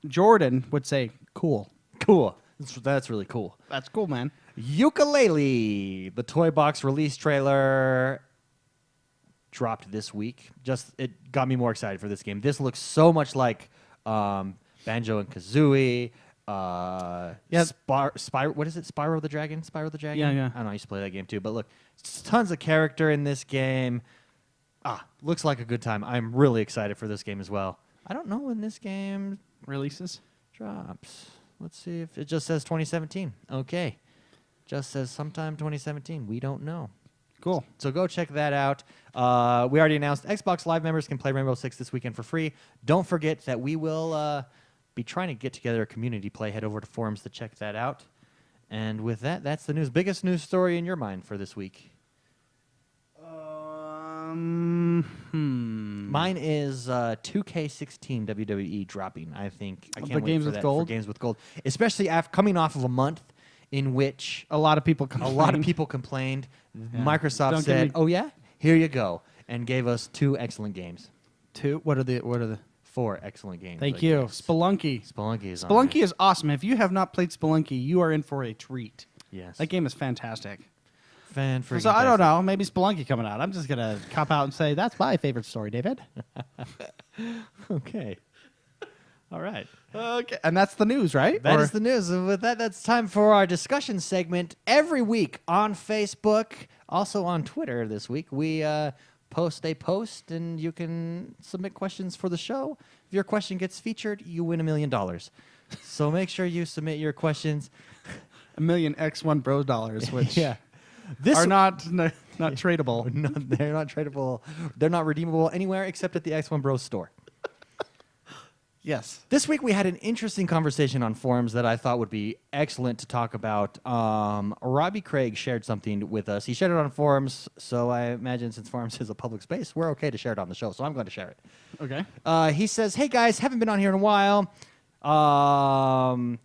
Jordan would say, cool. Cool. That's really cool. That's cool, man. Ukulele, the Toy Box release trailer dropped this week. It got me more excited for this game. This looks so much like Banjo and Kazooie. What is it? Spyro the Dragon? Yeah. I don't know. I used to play that game too. But look, tons of character in this game. Looks like a good time. I'm really excited for this game as well. I don't know when this game Releases? drops. Let's see if it just says 2017. Okay. Just says sometime 2017. We don't know. Cool. So go check that out. We already announced Xbox Live members can play Rainbow Six this weekend for free. Don't forget that we will be trying to get together a community play. Head over to forums to check that out. And with that, that's the news. Biggest news story in your mind for this week? Mine is 2K16 WWE dropping. I think I can't wait games for with that gold? for games with gold, especially coming off of a month in which A lot of people complained. Yeah. Microsoft Don't give said, me- "Oh yeah, here you go," and gave us 2 excellent games. 2? What are the 4 excellent games. Thank I you. guess. Spelunky. Spelunky is on Spelunky there. is awesome. If you have not played Spelunky, you are in for a treat. Yes. That game is fantastic. Fan freaking So I don't tastic. know. Maybe Spelunky coming out. I'm just going to cop out and say, that's my favorite story, David. Okay. All right. Okay. And that's the news, right? That is the news. And with that, that's time for our discussion segment. Every week on Facebook, also on Twitter this week, we post a post, and you can submit questions for the show. If your question gets featured, you win $1 million. So make sure you submit your questions. $1 million XoneBros dollars, which This are not tradable. No, they're not tradable. They're not redeemable anywhere except at the X1 Bros store. Yes. This week we had an interesting conversation on forums that I thought would be excellent to talk about. Robbie Craig shared something with us. He shared it on forums, so I imagine since forums is a public space, we're okay to share it on the show, so I'm going to share it. Okay. He says, "Hey guys, haven't been on here in a while.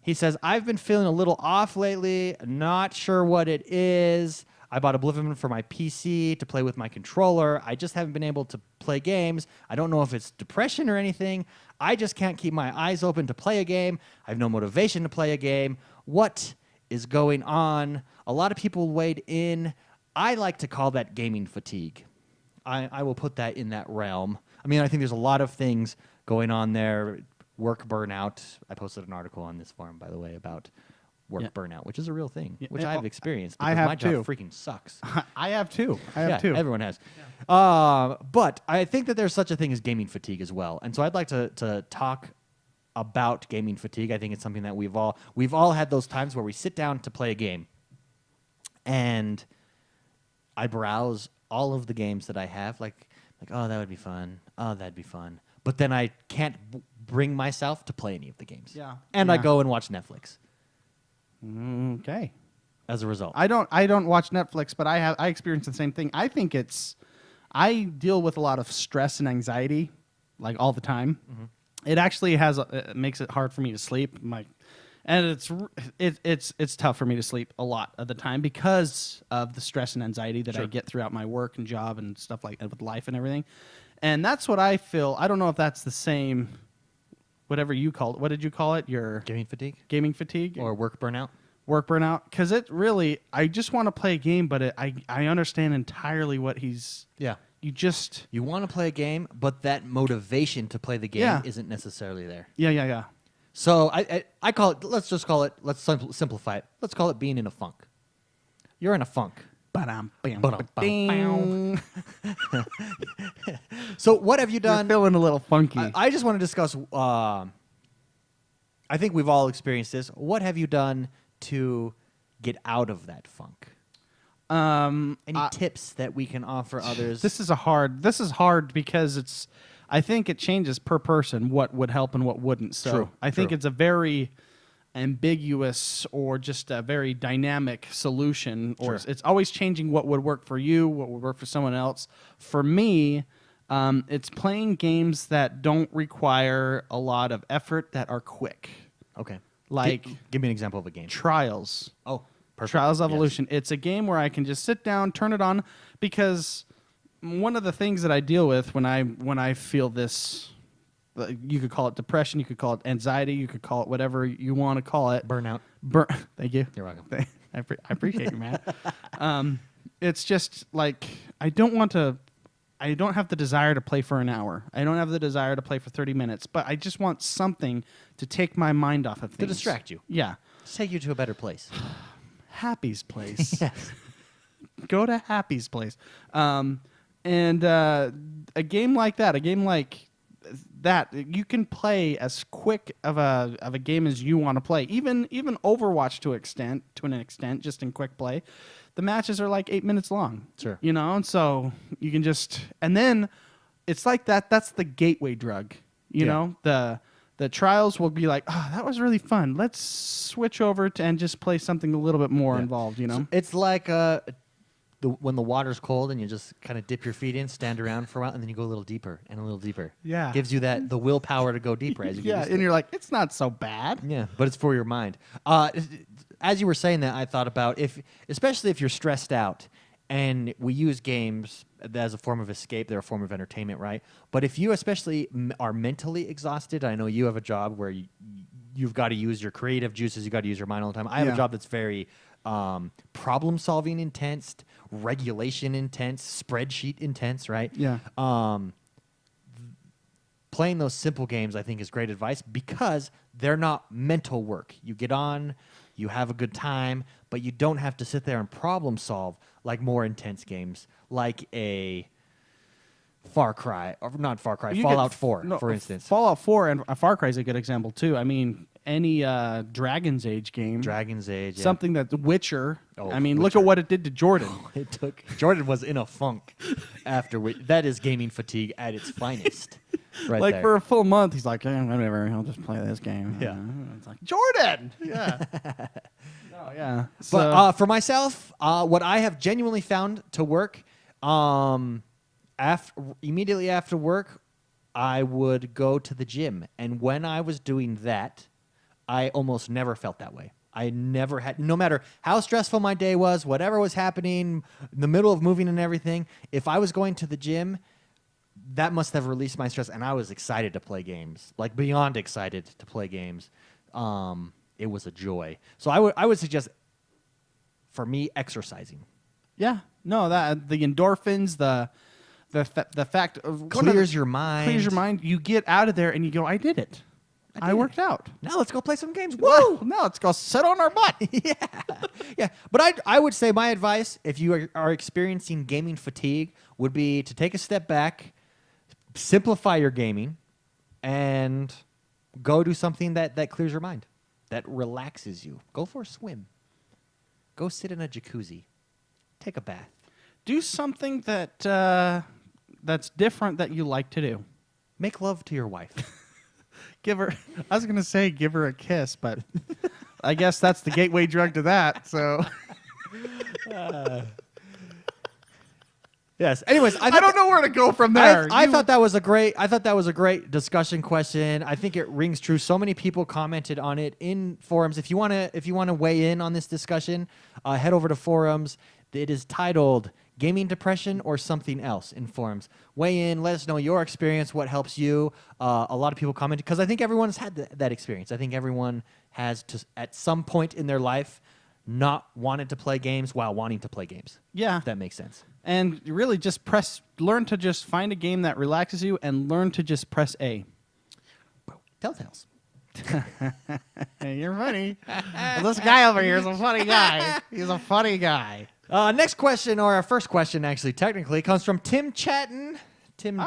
He says, I've been feeling a little off lately. Not sure what it is. I bought Oblivion for my PC to play with my controller. I just haven't been able to play games. I don't know if it's depression or anything. I just can't keep my eyes open to play a game. I have no motivation to play a game. What is going on?" A lot of people weighed in. I like to call that gaming fatigue. I will put that in that realm. I mean, I think there's a lot of things going on there. Work burnout. I posted an article on this forum, by the way, about work burnout, which is a real thing, which I've experienced because I have my job too. freaking sucks. I have too. I have too. Everyone has. But I think that there's such a thing as gaming fatigue as well. And so I'd like to talk about gaming fatigue. I think it's something that we've all had those times where we sit down to play a game and I browse all of the games that I have, like, oh, that would be fun. Oh, that'd be fun. But then I can't bring myself to play any of the games. Yeah. And I go and watch Netflix Okay. as a result. I don't watch Netflix, but I experience the same thing. I think I deal with a lot of stress and anxiety, like all the time. Mm-hmm. It actually it makes it hard for me to sleep. And it's tough for me to sleep a lot of the time because of the stress and anxiety that I get throughout my work and job and stuff like that with life and everything. And that's what I feel. I don't know if that's the same, whatever you called it. What did you call it? Your Gaming fatigue? gaming fatigue? Or work burnout? Work burnout? Because it really, I just want to play a game, but I understand entirely what he's... Yeah. You want to play a game, but that motivation to play the game isn't necessarily there. Yeah. So I call it, let's simplify it. Let's call it being in a funk. You're in a funk. Ba-dum-bam-ba-ding. So what have you done? You're feeling a little funky. I just want to discuss, I think we've all experienced this. What have you done to get out of that funk? Any tips that we can offer others? This is hard because I think it changes per person what would help and what wouldn't. So I think it's a very ambiguous or just a very dynamic solution, or it's always changing what would work for you, what would work for someone else. For me, it's playing games that don't require a lot of effort, that are quick. Okay. Like, give me an example of a game. Trials. Oh, perfect. Trials Evolution. Yes. It's a game where I can just sit down, turn it on, because one of the things that I deal with when I feel this, you could call it depression, you could call it anxiety, you could call it whatever you want to call it. Burnout. Thank you. You're welcome. I appreciate you, man. It's just like I don't have the desire to play for an hour. I don't have the desire to play for 30 minutes, but I just want something to take my mind off of things. To distract you. Yeah. Just take you to a better place. Happy's Place. Yes. Go to Happy's Place. And a game like that, you can play as quick of a game as you want to play. Even Overwatch to an extent, just in quick play. The matches are like 8 minutes long. Sure. And so you can and then it's like that. That's the gateway drug. You know, the trials will be like, oh, that was really fun. Let's switch over and just play something a little bit more involved. So it's like when the water's cold and you just kind of dip your feet in, stand around for a while, and then you go a little deeper and a little deeper. Yeah. Gives you the willpower to go deeper as you get used to and it. you're like, it's not so bad. Yeah, but it's for your mind. As you were saying that, I thought about especially if you're stressed out, and we use games as a form of escape, they're a form of entertainment, right? But if you especially are mentally exhausted, I know you have a job where you've got to use your creative juices, you've got to use your mind all the time. I have a job that's very problem-solving intense, regulation intense, spreadsheet intense, right? Yeah. Playing those simple games, I think, is great advice because they're not mental work. You get on, you have a good time, but you don't have to sit there and problem solve like more intense games, like a Fallout 4, for instance. Fallout 4 and Far Cry is a good example, too. I mean, any Dragon's Age game. Dragon's Age. Yeah. Something that The Witcher. Oh, I mean, Witcher. look at what it did to Jordan. Jordan was in a funk after that is gaming fatigue at its finest. right like there. for a full month, he's like, whatever, I'll just play this game. Yeah. It's like Jordan. Yeah. No, yeah. So, But for myself, what I have genuinely found to work, immediately after work, I would go to the gym. And when I was doing that, I almost never felt that way. I never had, no matter how stressful my day was, whatever was happening, in the middle of moving and everything, if I was going to the gym, that must have released my stress. And I was excited to play games, like beyond excited to play games. It was a joy. So I would suggest, for me, exercising. yeah. No, that the endorphins, the fact of Clears your mind. Clears your mind. You get out of there and you go, I did it. I worked out. Now let's go play some games. Whoa! Now let's go sit on our butt. Yeah. But I would say my advice, if you are experiencing gaming fatigue, would be to take a step back, simplify your gaming, and go do something that clears your mind, that relaxes you. Go for a swim. Go sit in a jacuzzi. Take a bath. Do something that that's different that you like to do. Make love to your wife. Give her. I was gonna say give her a kiss, but I guess that's the gateway drug to that. So Yes. Anyways, I don't know where to go from there. I thought that was a great discussion question. I think it rings true. So many people commented on it in forums. If you wanna weigh in on this discussion, head over to forums. It is titled "Gaming Depression or Something Else" in forums. Weigh in. Let us know your experience. What helps you? A lot of people commented because I think everyone's had that experience. I think everyone has at some point in their life not wanted to play games while wanting to play games. Yeah. If that makes sense. And really just learn to just find a game that relaxes you and learn to just press A. Telltales. Hey, you're funny. Well, this guy over here is a funny guy. He's a funny guy. Next question, or our first question, actually, technically, comes from Tim Chatton. Tim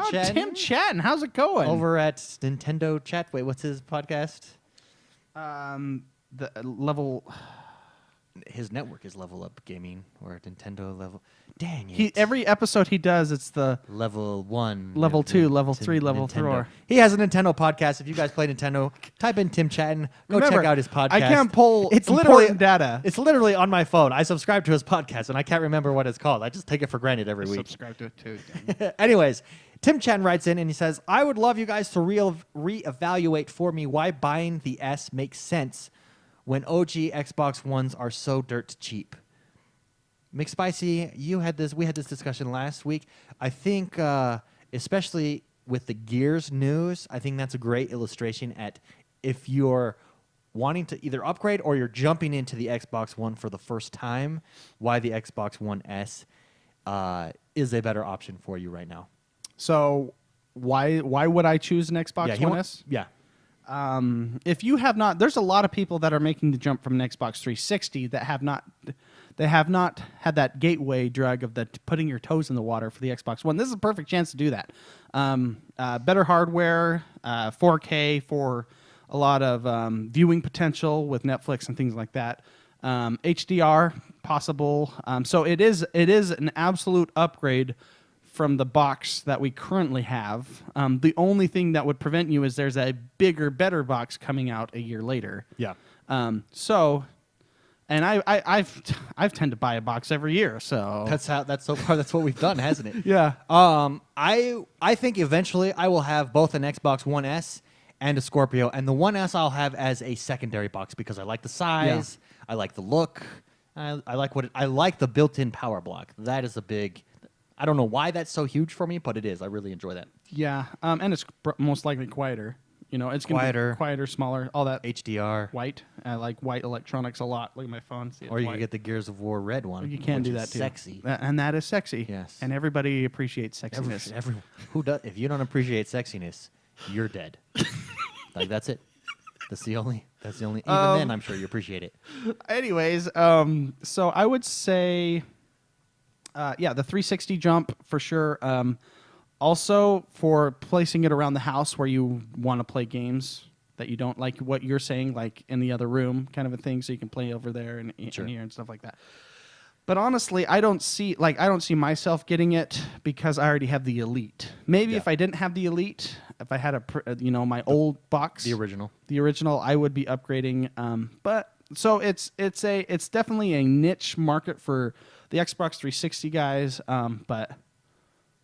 Chatton. How's it going? Over at Nintendo Chat. Wait, what's his podcast? The level. His network is Level Up Gaming, or Nintendo Level. Dang it. Every episode he does, it's the Level 1. Level 2, Level 3, Level 4. He has a Nintendo podcast. If you guys play Nintendo, type in Tim Chatton. Go Remember, check out his podcast. I can't pull it's important data. It's literally on my phone. I subscribe to his podcast, and I can't remember what it's called. I just take it for granted every week. Subscribe to it too. Anyways, Tim Chatton writes in, and he says, I would love you guys to reevaluate for me why buying the S makes sense when OG Xbox Ones are so dirt cheap. McSpicy, we had this discussion last week. I think, especially with the Gears news, I think that's a great illustration at if you're wanting to either upgrade or you're jumping into the Xbox One for the first time, why the Xbox One S is a better option for you right now. So why would I choose an Xbox One S? Yeah. If you have not, there's a lot of people that are making the jump from an Xbox 360 that have not had that gateway drug of putting your toes in the water for the Xbox One. This is a perfect chance to do that. Better hardware, 4K for a lot of viewing potential with Netflix and things like that. HDR possible. So it is an absolute upgrade from the box that we currently have. The only thing that would prevent you is there's a bigger, better box coming out a year later. Yeah. And I've tend to buy a box every year. So That's what we've done, hasn't it? yeah. I think eventually I will have both an Xbox One S and a Scorpio, and the One S I'll have as a secondary box because I like the size, I like the look, I like the built-in power block. That is a big. I don't know why that's so huge for me, but it is. I really enjoy that. Yeah. And it's most likely quieter. You know, it's going to be quieter, smaller, all that. HDR. White. I like white electronics a lot. Look at my phone. See, or you can get the Gears of War red one. You can do that too. Sexy. And that is sexy. Yes. And everybody appreciates sexiness. Everyone who does. If you don't appreciate sexiness, you're dead. Like that's it. That's the only. Even then, I'm sure you appreciate it. Anyways, so I would say, the 360 jump for sure. Also, for placing it around the house where you want to play games that you don't like, what you're saying, like in the other room, kind of a thing, so you can play over there and Sure. in here and stuff like that. But honestly, I don't see myself getting it because I already have the Elite. Maybe if I didn't have the Elite, if I had my old box, The original. I would be upgrading. But so it's definitely a niche market for the Xbox 360 guys. But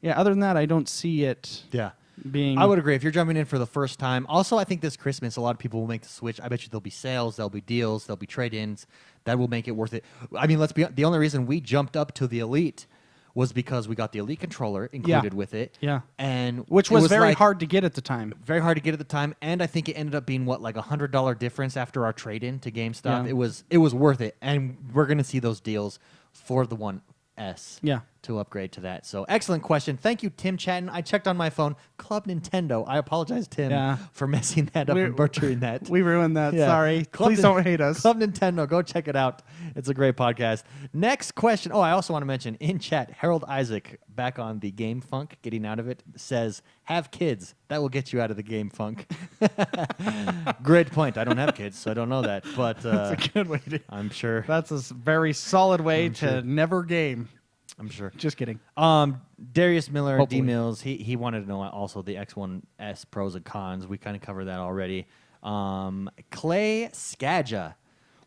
yeah, other than that, I don't see it. Yeah. Being, I would agree. If you're jumping in for the first time, also I think this Christmas a lot of people will make the switch. I bet you there'll be sales, there'll be deals, there'll be trade-ins that will make it worth it. I mean, the only reason we jumped up to the Elite was because we got the Elite controller included with it. Yeah, and which it was very hard to get at the time. Very hard to get at the time, and I think it ended up being like $100 difference after our trade-in to GameStop. Yeah. It was worth it, and we're gonna see those deals for the One S. Yeah. To upgrade to that. So excellent question. Thank you, Tim Chatton. I checked on my phone. Club Nintendo. I apologize, Tim, for messing that up and butchering that. We ruined that. Yeah. Sorry. Please don't hate us. Club Nintendo. Go check it out. It's a great podcast. Next question. Oh, I also want to mention in chat, Harold Isaac, back on the game funk, getting out of it, says, have kids. That will get you out of the game funk. Great point. I don't have kids, so I don't know that. But that's a good way to. I'm sure. That's a very solid way to never game. I'm sure. Just kidding. Darius Miller, Hopefully. D Mills, he wanted to know also the X1S pros and cons. We kind of covered that already. Clay Skadja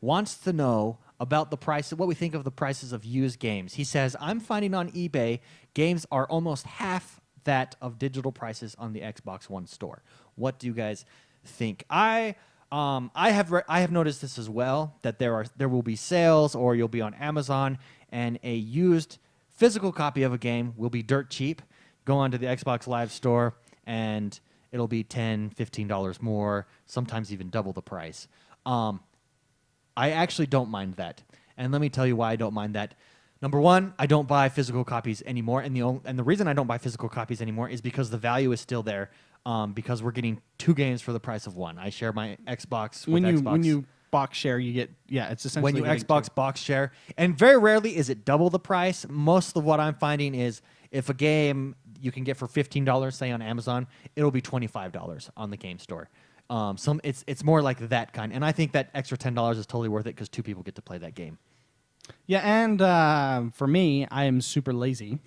wants to know about the price, what we think of the prices of used games. He says, I'm finding on eBay games are almost half that of digital prices on the Xbox One store. What do you guys think? I have noticed this as well, that there will be sales, or you'll be on Amazon and a used physical copy of a game will be dirt cheap. Go onto the Xbox Live store and it'll be $10, $15 more, sometimes even double the price. I actually don't mind that. And let me tell you why I don't mind that. Number one, I don't buy physical copies anymore. And the reason I don't buy physical copies anymore is because the value is still there, because we're getting 2 games for the price of 1. I share my Xbox with Xbox. When you box share, you get, it's essentially when you Xbox box share, and very rarely is it double the price. Most of what I'm finding is if a game you can get for $15, say on Amazon, it'll be $25 on the game store. It's more like that kind, and I think that extra $10 is totally worth it because 2 people get to play that game. Yeah, and for me, I am super lazy.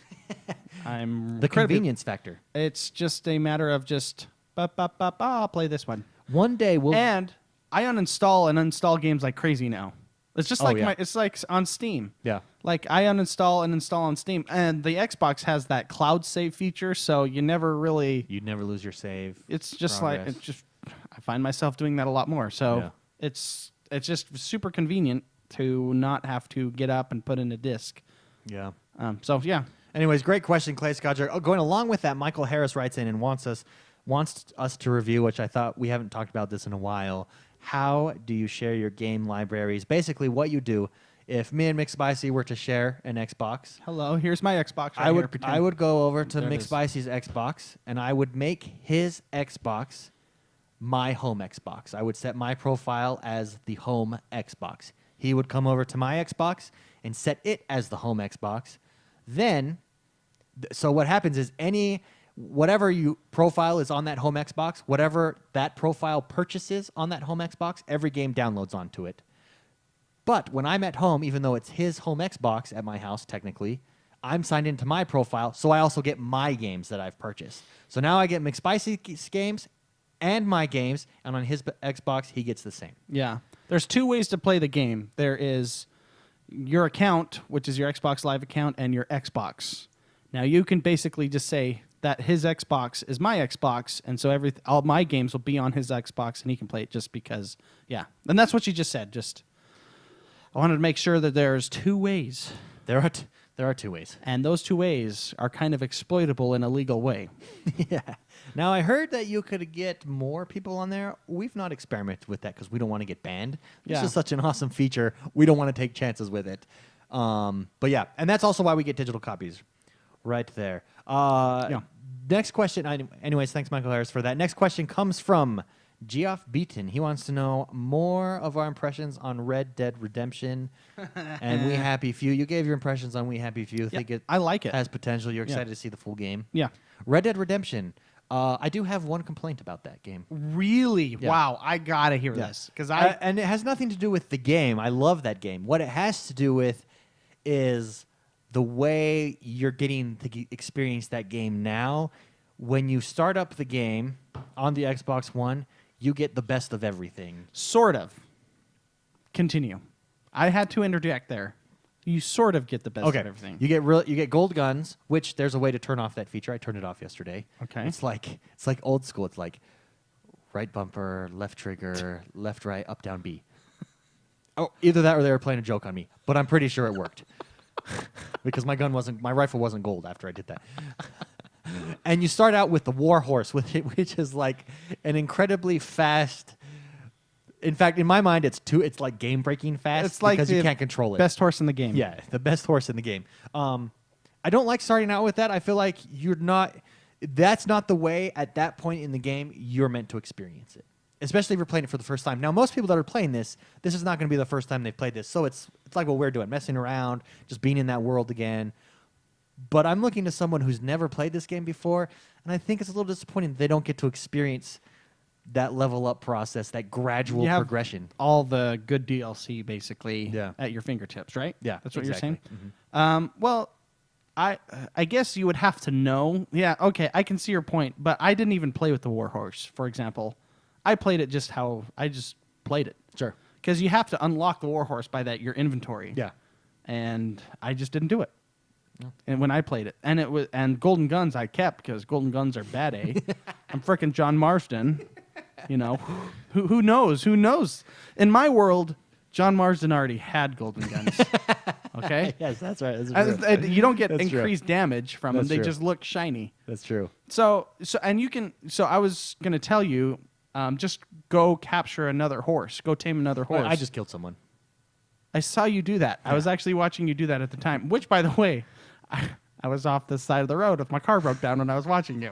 I'm the convenience factor. It's just a matter of just I'll play this one. One day we'll and I uninstall and install games like crazy now. It's just it's like on Steam. Yeah. Like I uninstall and install on Steam, and the Xbox has that cloud save feature, so you never lose your save. It's just progress. I find myself doing that a lot more. So it's just super convenient to not have to get up and put in a disc. Yeah. Anyways, great question, Clay Scodger. Going along with that, Michael Harris writes in and wants us to review, which I thought we haven't talked about this in a while. How do you share your game libraries? Basically, what you do, if me and McSpicy were to share an Xbox. Hello, here's my Xbox. I would go over to McSpicy's Xbox, and I would make his Xbox my home Xbox. I would set my profile as the home Xbox. He would come over to my Xbox and set it as the home Xbox. Then, so what happens is whatever you profile is on that home Xbox, whatever that profile purchases on that home Xbox, every game downloads onto it. But when I'm at home, even though it's his home Xbox at my house, technically, I'm signed into my profile, so I also get my games that I've purchased. So now I get McSpicy's games and my games, and on his Xbox, he gets the same. Yeah. There's 2 ways to play the game. There is your account, which is your Xbox Live account, and your Xbox. Now, you can basically just say that his Xbox is my Xbox, and so all my games will be on his Xbox, and he can play it just because, yeah. And that's what you just said. I wanted to make sure that there's 2 ways. There are 2 ways. And those 2 ways are kind of exploitable in a legal way. Yeah. Now, I heard that you could get more people on there. We've not experimented with that because we don't want to get banned. This is such an awesome feature. We don't want to take chances with it. But yeah, and that's also why we get digital copies right there. Next question. Anyways, thanks, Michael Harris, for that. Next question comes from Geoff Beaton. He wants to know more of our impressions on Red Dead Redemption and We Happy Few. You gave your impressions on We Happy Few. I like it. Has potential. You're excited to see the full game. Yeah. Red Dead Redemption. I do have one complaint about that game. Really? Yeah. Wow. I got to hear this. And it has nothing to do with the game. I love that game. What it has to do with is the way you're getting to experience that game now when you start up the game on the Xbox One, you get the best of everything. Sort of. Continue. I had to interject there. You sort of get the best of everything. You get gold guns, which there's a way to turn off that feature. I turned it off yesterday. Okay. It's like old school. It's like right bumper, left trigger, left right, up down B. Oh, either that or they were playing a joke on me, but I'm pretty sure it worked. Because my rifle wasn't gold after I did that. And you start out with the war horse, which is like an incredibly fast. In fact, in my mind, it's like game breaking fast. It's like because you can't control it. Best horse in the game. Yeah, the best horse in the game. I don't like starting out with that. I feel like that's not the way at that point in the game you're meant to experience it. Especially if you're playing it for the first time. Now, most people that are playing this is not going to be the first time they've played this. So it's like what we're doing, messing around, just being in that world again. But I'm looking to someone who's never played this game before, and I think it's a little disappointing that they don't get to experience that level up process, that gradual progression. All the good DLC basically Yeah. at your fingertips, right? Yeah, That's what exactly. you're saying? Well, I guess you would have to know. Yeah, okay, I can see your point, but I didn't even play with the Warhorse, for example. I played it just how I just played it. Sure. Because you have to unlock the Warhorse by your inventory. Yeah. And I just didn't do it. And when I played it, and golden guns I kept because golden guns are bad. I'm frickin' John Marsden, you know. Who knows? Who knows? In my world, John Marsden already had golden guns. Okay. Yes, that's right. That's true. And you don't get That's true. increased damage from them; That's they true. just look shiny. That's true. So I was gonna tell you, just go capture another horse, go tame another horse. I just killed someone. I saw you do that. I was actually watching you do that at the time, which, by the way, I was off the side of the road if my car broke down when I was watching you.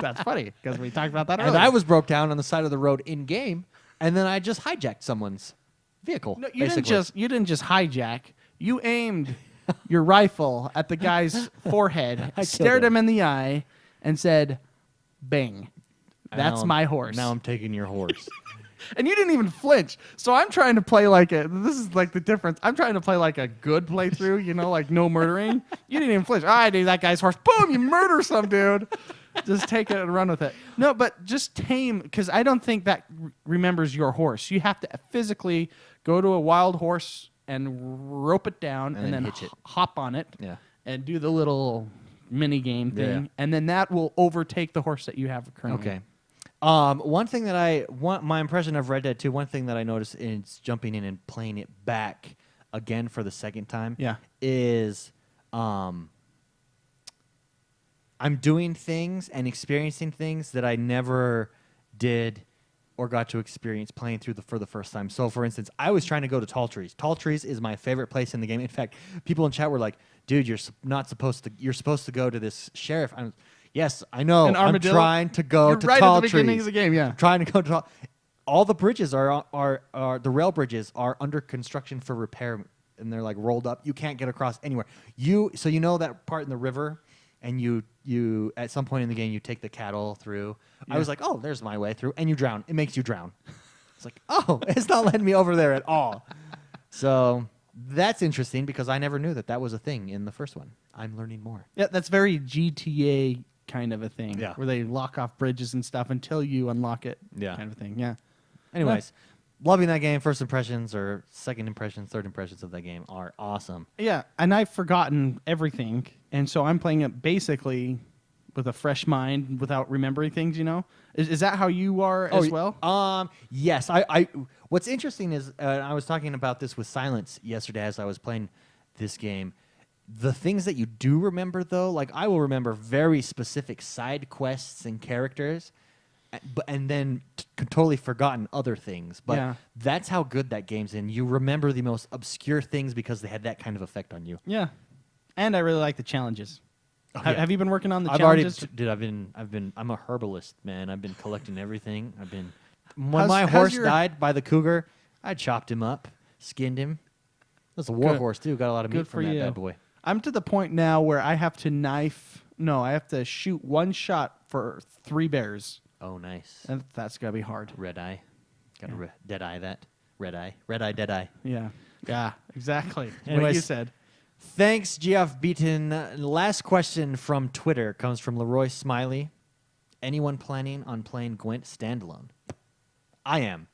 That's funny because we talked about that earlier. And I was broke down on the side of the road in game, and then I just hijacked someone's vehicle. No, you didn't just hijack. You aimed your rifle at the guy's forehead, stared him in the eye, and said, "Bang, that's my horse." Now I'm taking your horse. And you didn't even flinch. So I'm trying to play this is like the difference. I'm trying to play like a good playthrough, you know, like no murdering. You didn't even flinch. I dude, that guy's horse. Boom, you murder some dude. Just take it and run with it. No, but just tame, because I don't think that remembers your horse. You have to physically go to a wild horse and rope it down and then hitch it. hop on it Yeah. and do the little mini game thing. Yeah. And then that will overtake the horse that you have currently. Okay. One thing that my impression of Red Dead 2, one thing that I noticed is jumping in and playing it back again for the second time. Yeah. Is I'm doing things and experiencing things that I never did or got to experience playing through for the first time. So, for instance, I was trying to go to Tall Trees. Tall Trees is my favorite place in the game. In fact, people in chat were like, "Dude, you're supposed to go to this sheriff." Yes, I know. I'm trying to go to right Tall at the beginning Trees. of the game, yeah. I'm trying to go to Tall. All the bridges are the rail bridges are under construction for repair, and they're like rolled up. You can't get across anywhere. So you know that part in the river, and you at some point in the game you take the cattle through. Yeah. I was like, oh, there's my way through, and you drown. It makes you drown. It's like, oh, it's not letting me over there at all. So that's interesting because I never knew that was a thing in the first one. I'm learning more. Yeah, that's very GTA kind of a thing. Yeah. Where they lock off bridges and stuff until you unlock it. Yeah. Kind of thing. Yeah. Anyways, loving that game. First impressions or second impressions, third impressions of that game are awesome. Yeah, and I've forgotten everything, and so I'm playing it basically with a fresh mind without remembering things, you know? Is that how you are as well? Yes. I what's interesting is I was talking about this with Silence yesterday as I was playing this game. The things that you do remember, though, like I will remember very specific side quests and characters, and then totally forgotten other things. But Yeah. that's how good that game's in. You remember the most obscure things because they had that kind of effect on you. Yeah. And I really like the challenges. Oh, yeah. Have you been working on the I've challenges? I'm a herbalist, man. I've been collecting everything. When How's- my how's horse your- died by the cougar, I chopped him up, skinned him. That's a war Good. horse too. Got a lot of meat Good from for that you. bad boy. I'm to the point now where I have to shoot one shot for 3 bears. Oh, nice. And that's got to be hard. Red eye. Got to dead eye that. Red eye. Red eye, dead eye. Yeah. Yeah, exactly. What you Anyways, said. Thanks, Geoff Beaton. Last question from Twitter comes from Leroy Smiley. anyone planning on playing Gwent standalone? I am.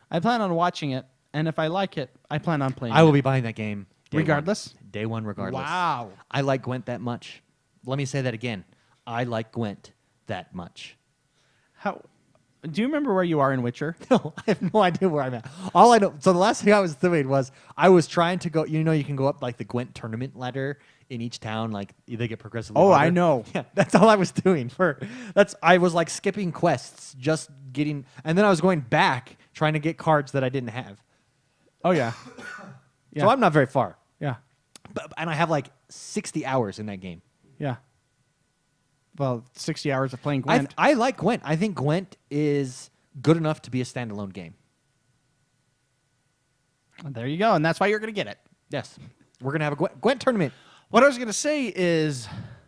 I plan on watching it, and if I like it, I plan on playing I will it. be buying that game Regardless? Day one, regardless. Wow. I like Gwent that much. Let me say that again. I like Gwent that much. How? Do you remember where you are in Witcher? No, I have no idea where I'm at. All I know, so the last thing I was doing was I was trying to go, you can go up like the Gwent tournament ladder in each town, like they get progressively Oh, harder. I know. Yeah, that's all I was doing. I was like skipping quests, just getting, and then I was going back trying to get cards that I didn't have. Oh, yeah. Yeah. So I'm not very far. Yeah. And I have like 60 hours in that game. Yeah. Well, 60 hours of playing Gwent. I like Gwent. I think Gwent is good enough to be a standalone game. There you go, and that's why you're going to get it. Yes. We're going to have a Gwent tournament. What I was going to say is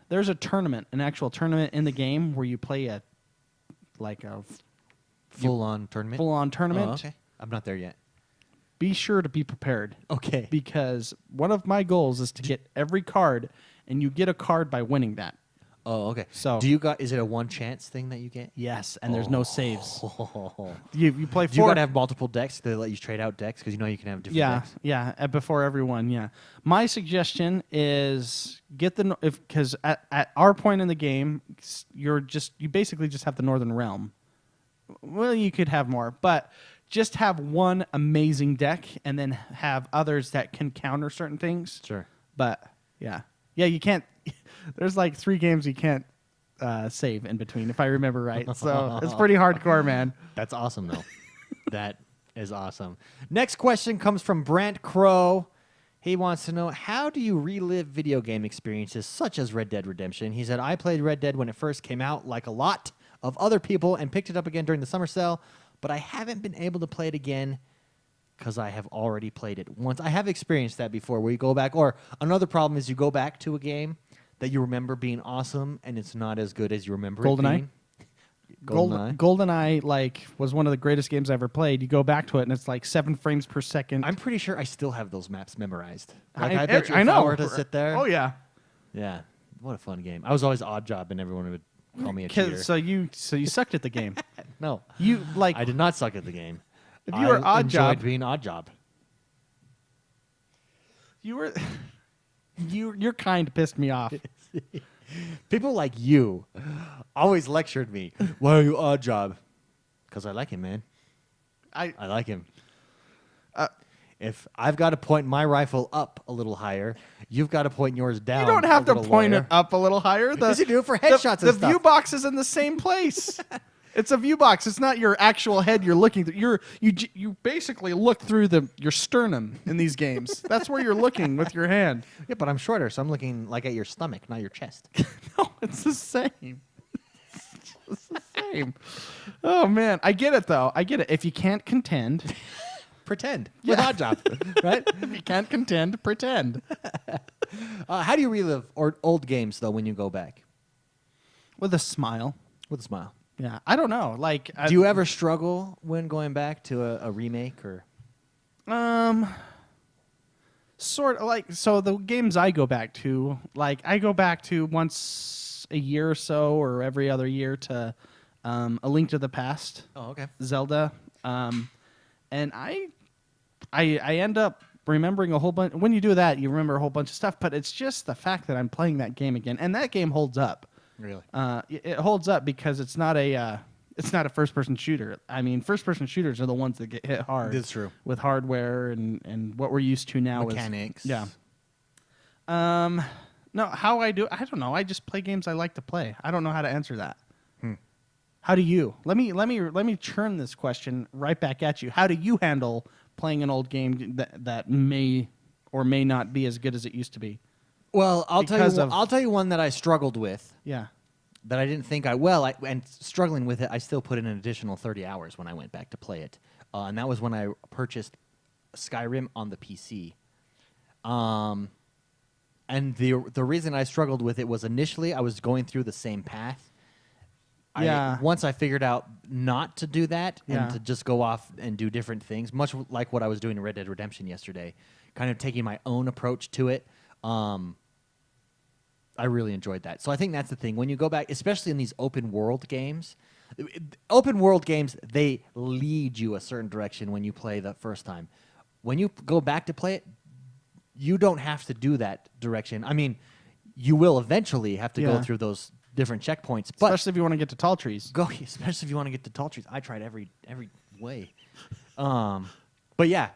there's a tournament, an actual tournament in the game where you play a Full-on tournament? full-on tournament. Oh, okay. I'm not there yet. Be sure to be prepared. Okay. Because one of my goals is to get every card, and you get a card by winning that. Oh, okay. So- is it a one chance thing that you get? Yes, and there's no saves. Oh. You play Do you four. got to have multiple decks? Do they let you trade out decks? Because you can have different decks. Yeah, before everyone, yeah. My suggestion is get because at our point in the game, you basically just have the Northern Realm. Well, you could have more, but just have one amazing deck and then have others that can counter certain things. Sure. But yeah, you can't. There's like 3 games you can't save in between, if I remember right. So it's pretty hardcore, man. That's awesome, though. That is awesome. Next question comes from Brant Crow. He wants to know, how do you relive video game experiences such as Red Dead Redemption? He said, I played Red Dead when it first came out, like a lot of other people, and picked it up again during the summer sale, but I haven't been able to play it again because I have already played it once. I have experienced that before, where you go back, or another problem is you go back to a game that you remember being awesome, and it's not as good as you remember GoldenEye? it being. GoldenEye was one of the greatest games I ever played. You go back to it and it's like 7 frames per second. I'm pretty sure I still have those maps memorized. Like, I bet you I if know. I were to sit there. Oh yeah. Yeah. What a fun game. I was always Odd Job, and everyone would call me a cheater. So you sucked at the game. No. You like I did not suck at the game. If you were I Odd Job- enjoyed being Odd Job. you were your kind pissed me off. People like you always lectured me. Why are you Odd Job? Because I like him, man. I I like him. Uh, If I've got to point my rifle up a little higher, you've got to point yours down. You don't have a to little point lower. it up a little higher. Yes, you do it for headshots The and stuff. view box is in the same place. It's a view box. It's not your actual head you're looking through. You basically look through your sternum in these games. That's where you're looking with your hand. Yeah, but I'm shorter, so I'm looking like at your stomach, not your chest. No, it's the same. It's the same. Oh man, I get it though. I get it. If you can't contend, Pretend. With Odd Job, right? if you can't contend, pretend. How do you relive old games, though, when you go back? With a smile. With a smile. Yeah, I don't know. Like, Do you ever struggle when going back to a remake or? Sort of like, so the games I go back to, like I go back to once a year or so, or every other year to A Link to the Past, Oh, okay. Zelda, and I end up remembering a whole bunch. When you do that, you remember a whole bunch of stuff. But it's just the fact that I'm playing that game again, and that game holds up. Really? It holds up because it's not a first-person shooter. I mean, first-person shooters are the ones that get hit hard. That's true. With hardware and what we're used to now Mechanics. is yeah. No, how I do, I don't know. I just play games I like to play. I don't know how to answer that. How do you? Let me churn this question right back at you. How do you handle playing an old game that may or may not be as good as it used to be? Well, I'll Because tell you one that I struggled with. Yeah. That I didn't think and struggling with it, I still put in an additional 30 hours when I went back to play it. And that was when I purchased Skyrim on the PC. And the reason I struggled with it was initially I was going through the same path. Yeah. Once I figured out not to do that Yeah. and to just go off and do different things, much like what I was doing in Red Dead Redemption yesterday, kind of taking my own approach to it. I really enjoyed that. So I think that's the thing. When you go back, especially in these open world games, they lead you a certain direction when you play the first time. When you go back to play it, you don't have to do that direction. I mean, you will eventually have to go through those different checkpoints, but Especially if you want to get to tall trees. especially if you want to get to tall trees. I tried every way. But yeah,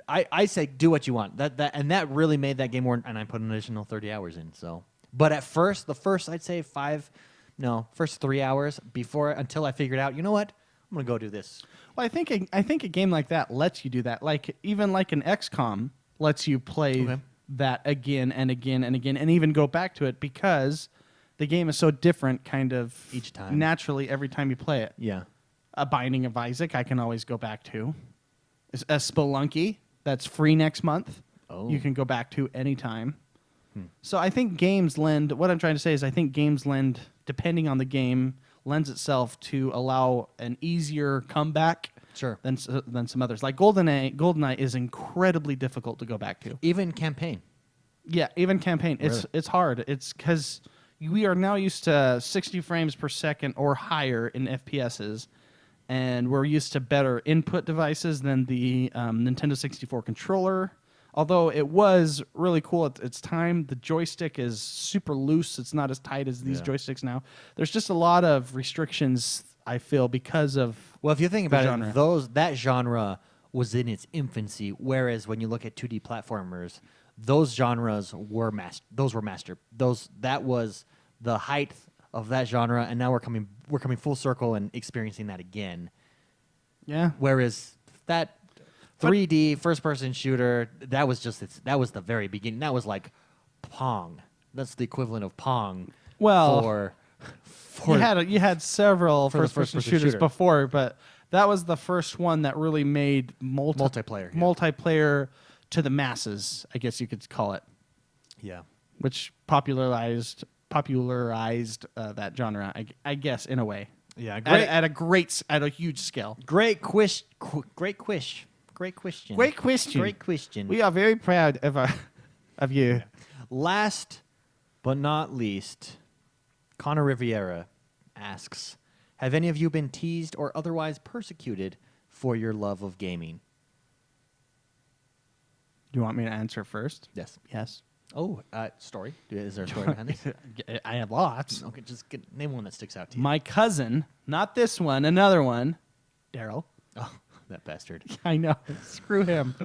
I say do what you want. That really made that game more. And I put an additional 30 hours in. So, but at first, I'd say first 3 hours until I figured out, you know what, I'm gonna go do this. Well, I think a game like that lets you do that. Like even like an XCOM lets you play that again and again and again, and even go back to it because the game is so different, kind of Each time. naturally every time you play it. Yeah. A Binding of Isaac, I can always go back to. A Spelunky, that's free next month. Oh. You can go back to anytime. So I think games lend. What I'm trying to say is, I think games lend, depending on the game, lends itself to allow an easier comeback. Sure. Than some others. Like GoldenEye is incredibly difficult to go back to. Even campaign. Yeah, even campaign. Really? It's hard. It's because we are now used to 60 frames per second or higher in FPSs, and we're used to better input devices than the Nintendo 64 controller. Although it was really cool at its time, the joystick is super loose. It's not as tight as these joysticks now. There's just a lot of restrictions, I feel, because of Well, if you think about genre. it, that genre was in its infancy. Whereas when you look at 2D platformers, those genres were master. That was the height of that genre, and now we're coming full circle and experiencing that again. Yeah. Whereas that 3D first person shooter, that was the very beginning. That was like Pong. That's the equivalent of Pong. Well, for you had several For the first-person first-person shooters shooter. before, but that was the first one that really made Multiplayer, yeah. multiplayer to the masses, I guess you could call it, yeah. which popularized that genre, I guess, in a way. Yeah, At a huge scale. Great question. Great question. Great question. We are very proud of you. Last but not least, Connor Riviera asks, have any of you been teased or otherwise persecuted for your love of gaming? Do you want me to answer first? Yes. Yes. Oh, story. Is there a story behind this? I have lots. Okay, just name one that sticks out to you. My cousin, not this one, another one, Daryl. Oh, that bastard. I know. Screw him.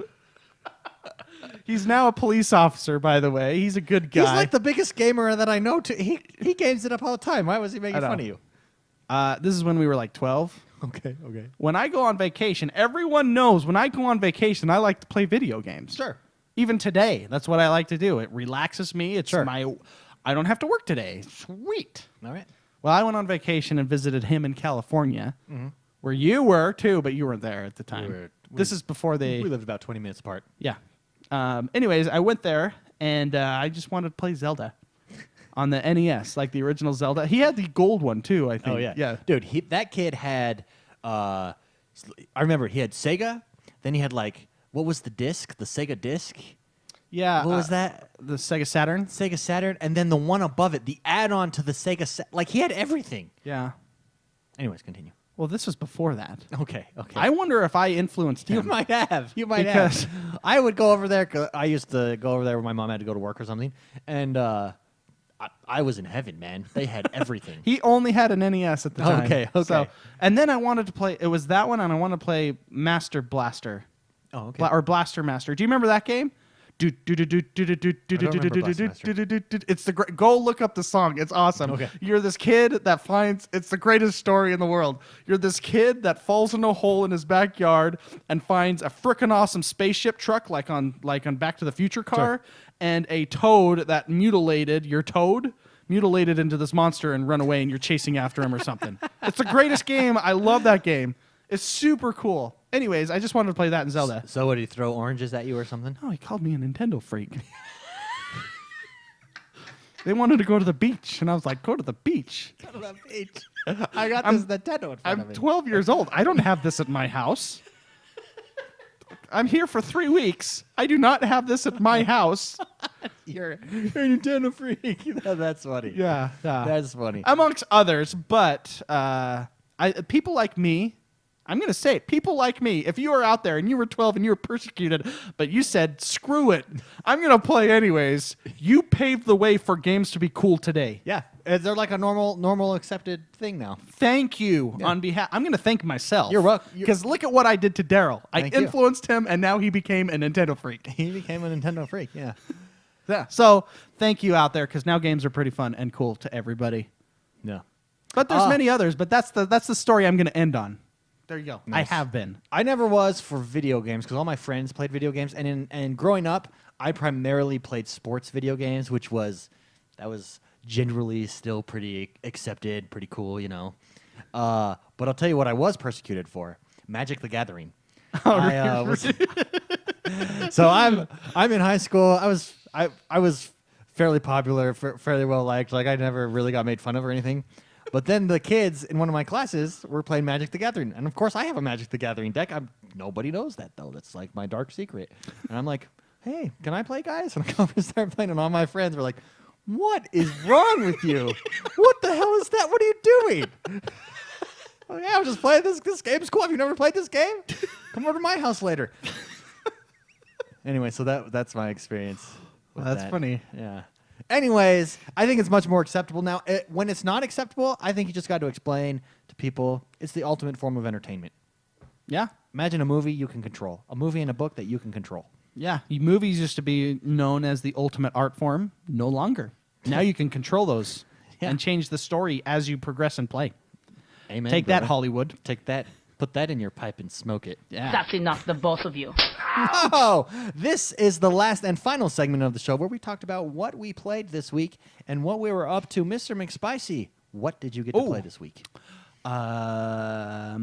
He's now a police officer, by the way. He's a good guy. He's like the biggest gamer that I know. He games it up all the time. Why was he making I know. fun of you? This is when we were like 12. Okay. When I go on vacation, everyone knows when I go on vacation, I like to play video games. Sure. Even today, that's what I like to do. It relaxes me. It's Sure. I don't have to work today. Sweet. All right. Well, I went on vacation and visited him in California, where you were too, but you weren't there at the time. This is before they. We lived about 20 minutes apart. Yeah. Anyways, I went there and I just wanted to play Zelda on the NES, like the original Zelda. He had the gold one too, I think. Oh yeah, Yeah. dude. That kid had. I remember he had Sega. Then he had what was the disc? The Sega disc. Yeah. What was that? The Sega Saturn. Sega Saturn, and then the one above it, the add-on to the Sega. He had everything. Yeah. Anyways, continue. Well, this was before that. Okay. I wonder if I influenced him. You might have. Because- I would go over there. 'Cause I used to go over there when my mom had to go to work or something, and I was in heaven, man. They had everything. He only had an NES at the time. Okay. So, and then I wanted to play. It was that one, and I wanted to play Master Blaster. Oh, okay. Or Blaster Master. Do you remember that game? It's the great. Go look up the song. It's awesome. Okay. You're this kid that finds. It's the greatest story in the world. You're this kid that falls in a hole in his backyard and finds a frickin' awesome spaceship truck, like on Back to the Future car, and a toad that mutilated into this monster and run away, and you're chasing after him or something. It's the greatest game. I love that game. It's super cool. Anyways, I just wanted to play that in Zelda. So would he throw oranges at you or something? Oh, he called me a Nintendo freak. They wanted to go to the beach, and I was like, go to the beach. Go to the beach. I got I'm- this Nintendo in front I'm of me. 12 years old. I don't have this at my house. I'm here for 3 weeks. I do not have this at my house. You're a Nintendo freak. That's funny. Yeah, That's funny. amongst others. But people like me, I'm going to say it. People like me, if you were out there and you were 12 and you were persecuted, but you said, screw it, I'm going to play anyways, you paved the way for games to be cool today. Yeah, they're like a normal accepted thing now. Thank you on behalf. I'm going to thank myself. You're welcome. Because look at what I did to Daryl. I Thank you. influenced him, and now he became a Nintendo freak. He became a Nintendo freak. Yeah. Yeah. So thank you out there, because now games are pretty fun and cool to everybody. Yeah. But there's many others. But that's the story I'm going to end on. There you go. Nice. I have been. I never was for video games because all my friends played video games, and growing up, I primarily played sports video games, that was generally still pretty accepted, pretty cool, you know. But I'll tell you what I was persecuted for: Magic the Gathering. So I'm in high school. I was fairly popular, fairly well liked. Like I never really got made fun of or anything. But then the kids in one of my classes were playing Magic the Gathering. And, of course, I have a Magic the Gathering deck. Nobody knows that, though. That's, like, my dark secret. And I'm like, hey, can I play, guys? And I come and start playing, and all my friends were like, what is wrong with you? What the hell is that? What are you doing? Oh, yeah, I'm just playing this. This game's cool. Have you never played this game? Come over to my house later. Anyway, so that's my experience. Well, that's funny. Yeah. Anyways, I think it's much more acceptable now. When it's not acceptable, I think you just got to explain to people it's the ultimate form of entertainment. Yeah. Imagine a movie you can control. A movie and a book that you can control. Yeah. Movies used to be known as the ultimate art form. No longer. Now you can control those and change the story as you progress and play. Amen. Take that, Hollywood. Take that. Put that in your pipe and smoke it. Yeah. That's enough, the both of you. Oh, this is the last and final segment of the show where we talked about what we played this week and what we were up to. Mr. McSpicy, what did you get to play this week? I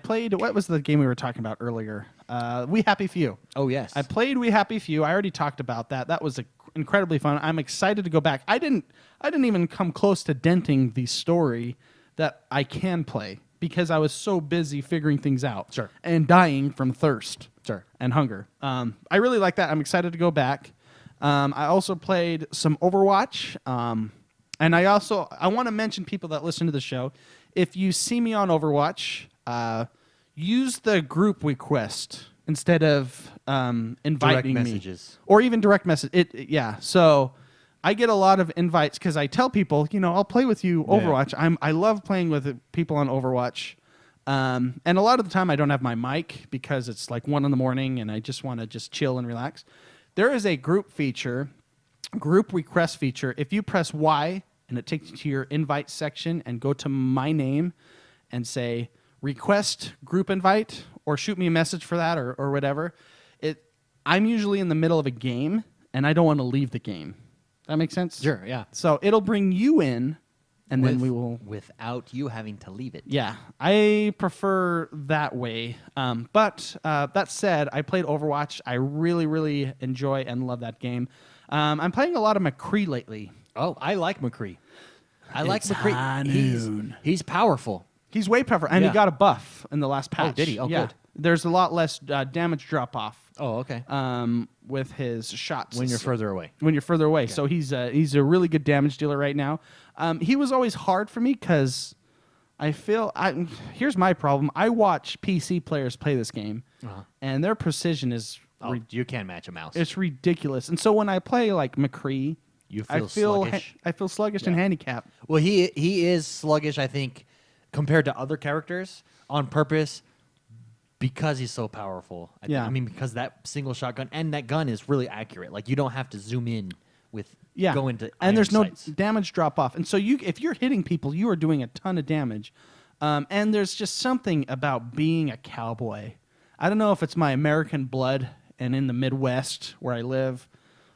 played. What was the game we were talking about earlier? We Happy Few. Oh, yes. I played We Happy Few. I already talked about that. That was incredibly fun. I'm excited to go back. I didn't even come close to denting the story that I can play, because I was so busy figuring things out. Sure. And dying from thirst. Sure. And hunger. I really like that. I'm excited to go back. I also played some Overwatch. And I want to mention, people that listen to the show, if you see me on Overwatch, use the group request instead of inviting Direct me. messages. Or even direct message. So I get a lot of invites because I tell people, I'll play with you Overwatch. I love playing with people on Overwatch. And a lot of the time I don't have my mic because it's like 1 a.m. and I just want to chill and relax. There is a group request feature. If you press Y and it takes you to your invite section and go to my name and say request group invite or shoot me a message for that or whatever, I'm usually in the middle of a game and I don't want to leave the game. That makes sense? Sure, yeah. So it'll bring you in, and then we will... Without you having to leave it. Yeah, I prefer that way. But that said, I played Overwatch. I really, really enjoy and love that game. I'm playing a lot of McCree lately. Oh, I like McCree. I like It's McCree. high noon. He's powerful. He's way powerful, and he got a buff in the last patch. did he? Oh, good. There's a lot less damage drop-off. Oh, okay. With his shots. When you're further away. When you're further away. Okay. So he's a really good damage dealer right now. He was always hard for me because I feel... here's my problem. I watch PC players play this game, and their precision is... you can't match a mouse. It's ridiculous. And so when I play like McCree, I feel sluggish. I feel sluggish and handicapped. Well, he is sluggish, I think, compared to other characters on purpose because he's so powerful. I mean, because that single shotgun and that gun is really accurate. Like, you don't have to zoom in with going to and there's sights. no damage drop off. And so if you're hitting people, you are doing a ton of damage. And there's just something about being a cowboy. I don't know if it's my American blood and in the Midwest where I live,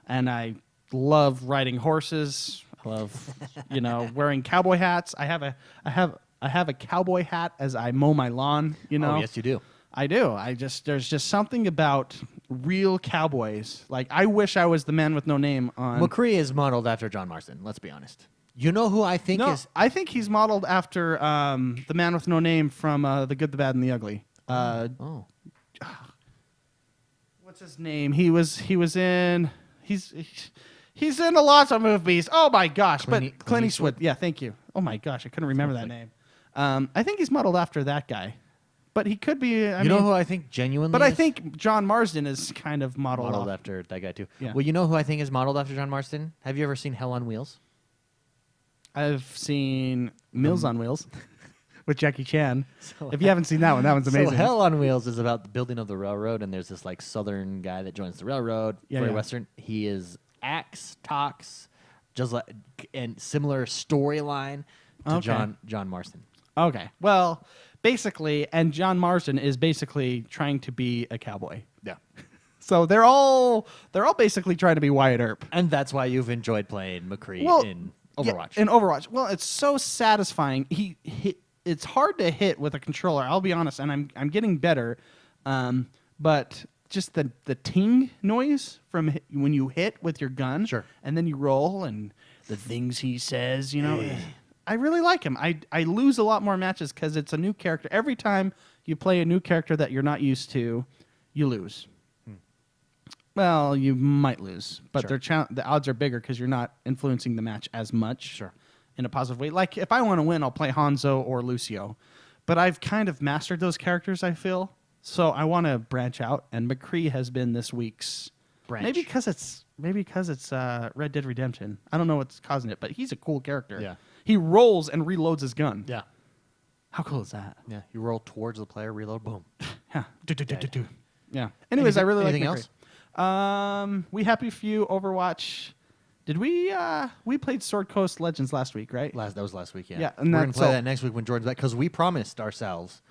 and I love riding horses. I love, wearing cowboy hats. I have a cowboy hat as I mow my lawn. Oh, yes, you do. I do. There's just something about real cowboys. Like, I wish I was the man with no name on. McCree is modeled after John Marston. Let's be honest. You know who I think is? I think he's modeled after the man with no name from The Good, the Bad, and the Ugly. What's his name? He was in He's in a lot of movies. Oh my gosh! Clint Clint Eastwood? Eastwood. Yeah, thank you. Oh my gosh, I couldn't remember that name. I think he's modeled after that guy, but he could be. I You mean, know who I think genuinely but I is think John Marsden is kind of modeled modeled off. after that guy too. Yeah. Well, you know who I think is modeled after John Marston? Have you ever seen Hell on Wheels? I've seen Meals on Wheels with Jackie Chan. So If you haven't seen that one, that one's amazing. So Hell on Wheels is about the building of the railroad, and there's this like southern guy that joins the railroad, Yeah, very yeah. western. He is acts, talks, just like and similar storyline to Okay. John Marston. Okay. Well, basically, and John Marsden is basically trying to be a cowboy. Yeah, So they're all basically trying to be Wyatt Earp. and that's why you've enjoyed playing McCree in Overwatch. Yeah, in Overwatch. Well, it's so satisfying. It's hard to hit with a controller. I'll be honest, and I'm getting better. But just the ting noise from when you hit with your gun, Sure. and then you roll, and the things he says, I really like him. I lose a lot more matches because it's a new character. Every time you play a new character that you're not used to, you lose. Well, you might lose, but Sure. the odds are bigger because you're not influencing the match as much. Sure. In a positive way. Like if I want to win, I'll play Hanzo or Lucio, but I've kind of mastered those characters. I feel so I want to branch out, and McCree has been this week's Branch. Maybe because it's Red Dead Redemption. I don't know what's causing it, but he's a cool character. Yeah. He rolls and reloads his gun. Yeah, How cool is that? yeah. You roll towards the player, reload, boom. Yeah. Do. Yeah. Anyways, I really like anything McCree. We happy few Overwatch. Did we played Sword Coast Legends last week, right? That was last week. Yeah, Yeah, and we're gonna that's play so- that next week when Jordan's back because we promised ourselves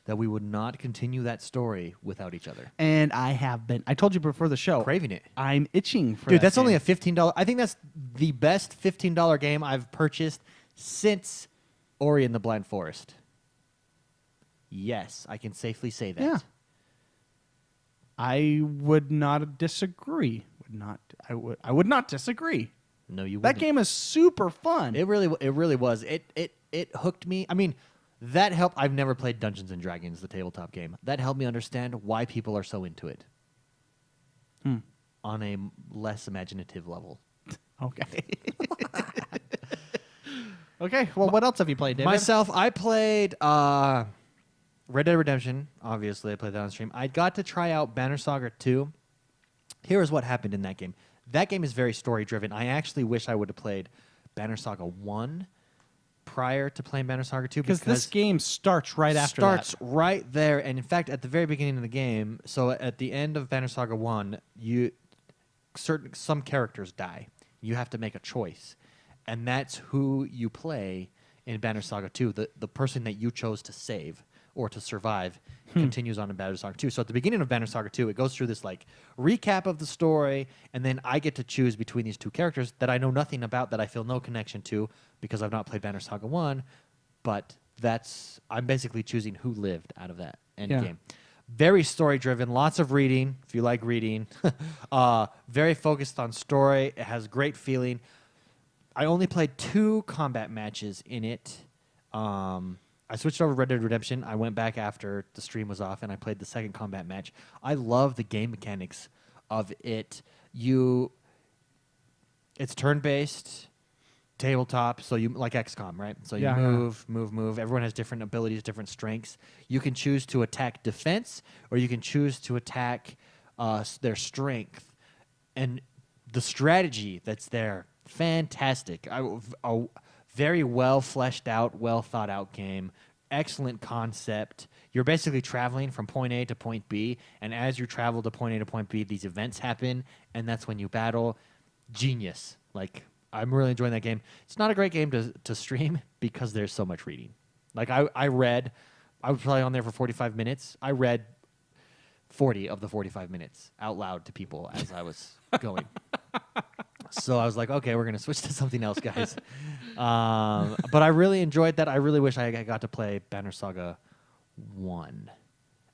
that we would not continue that story without each other. And I have been. I told you before the show. Craving it. I'm itching for Dude, that that's only game. a $15. I think that's the best $15 game I've purchased since Ori and the Blind Forest. Yes, I can safely say that. Yeah. I would not disagree. I would not disagree. No, you That wouldn't. game is super fun. It really was. It hooked me. I mean, that helped. I've never played Dungeons and Dragons, the tabletop game. That helped me understand why people are so into it. On a less imaginative level. Okay. Okay. Well, what else have you played, David? Myself, I played Red Dead Redemption. Obviously, I played that on stream. I got to try out Banner Saga 2. Here is what happened in that game. That game is very story-driven. I actually wish I would have played Banner Saga 1 prior to playing Banner Saga 2 because this game starts right after starts that. right there. And in fact, at the very beginning of the game, so at the end of Banner Saga 1, some characters die. You have to make a choice. And that's who you play in Banner Saga 2, the person that you chose to save or to survive continues on in Banner Saga 2. So at the beginning of Banner Saga 2, it goes through this like recap of the story, and then I get to choose between these two characters that I know nothing about, that I feel no connection to because I've not played Banner Saga 1, but I'm basically choosing who lived out of that end game. Very story driven, lots of reading if you like reading. Very focused on story. It has great feeling. I only played 2 combat matches in it. I switched over to Red Dead Redemption. I went back after the stream was off, and I played the second combat match. I love the game mechanics of it. It's turn-based, tabletop, so you like XCOM, right? So you move. Everyone has different abilities, different strengths. You can choose to attack defense, or you can choose to attack their strength. And the strategy that's there, fantastic. A very well fleshed out, well thought out game. Excellent concept. You're basically traveling from point A to point B, and as you travel to point A to point B, these events happen, and that's when you battle. Genius. Like, I'm really enjoying that game. It's not a great game to stream because there's so much reading. Like, I was probably on there for 45 minutes. I read 40 of the 45 minutes out loud to people as I was going. So I was like, okay, we're going to switch to something else, guys. But I really enjoyed that. I really wish I got to play Banner Saga 1.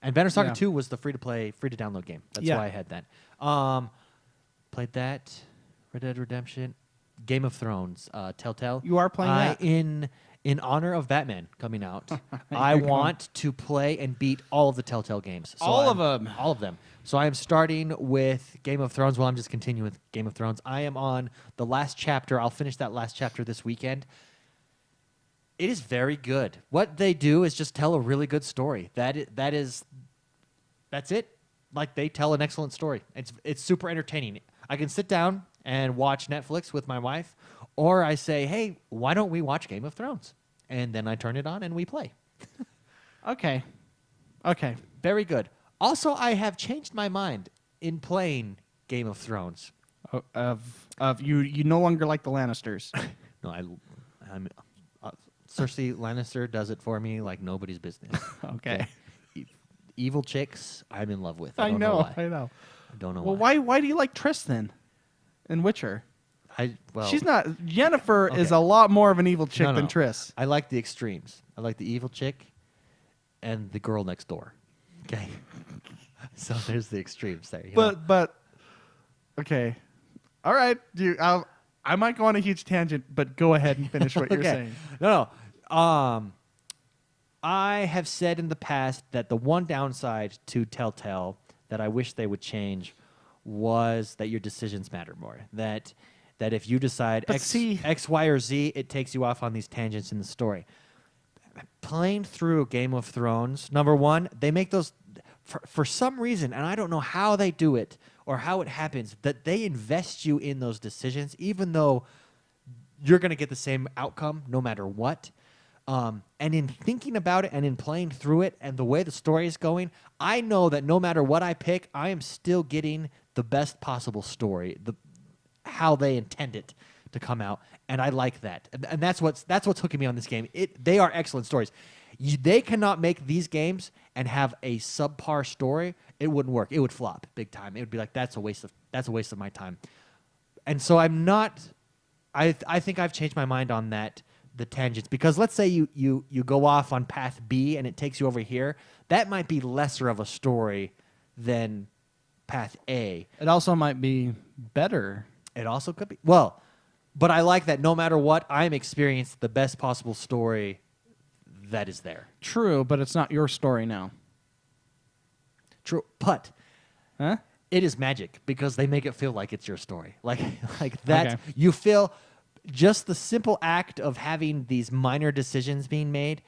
And Banner Saga 2 was the free-to-play, free-to-download game. That's why I had that. Played that, Red Dead Redemption, Game of Thrones, Telltale. You are playing that? In in honor of Batman coming out, I want to play and beat all of the Telltale games. So All of them. All of them. So I am starting with Game of Thrones. Well, I'm just continuing with Game of Thrones. I am on the last chapter. I'll finish that last chapter this weekend. It is very good. What they do is just tell a really good story. That's it. Like, they tell an excellent story. It's super entertaining. I can sit down and watch Netflix with my wife, or I say, hey, why don't we watch Game of Thrones? And then I turn it on and we play. Okay. Very good. Also, I have changed my mind in playing Game of Thrones. Of you no longer like the Lannisters. No, I'm Cersei Lannister does it for me like nobody's business. Okay. Evil chicks, I'm in love with. I don't know. why. I know. I don't know Well, why. why do you like Triss then? In Witcher. She's not. Jennifer is Okay. a lot more of an evil chick No, than no. Triss. I like the extremes. I like the evil chick and the girl next door. Okay. So there's the extremes there. You know? But okay, all right. I might go on a huge tangent, but go ahead and finish what you're Okay. saying. No. I have said in the past that the one downside to Telltale that I wish they would change was that your decisions matter more. That if you decide X, Y, or Z, it takes you off on these tangents in the story. Playing through Game of Thrones, number one, they make those for some reason, and I don't know how they do it or how it happens, that they invest you in those decisions, even though you're going to get the same outcome no matter what. And in thinking about it and in playing through it and the way the story is going, I know that no matter what I pick, I am still getting the best possible story, how they intend it to come out, and I like that. And that's what's hooking me on this game. They are excellent stories. They cannot make these games and have a subpar story. It wouldn't work. It would flop big time. It would be like, that's a waste of my time. And so I'm not. I think I've changed my mind on that. The tangents, because let's say you go off on path B and it takes you over here, that might be lesser of a story than path A. It also might be better. It also could be. Well, but I like that no matter what, I'm experiencing the best possible story that is there. True, but it's not your story now. True, but Huh? it is magic because they make it feel like it's your story. Like that. Okay. You feel just the simple act of having these minor decisions being made.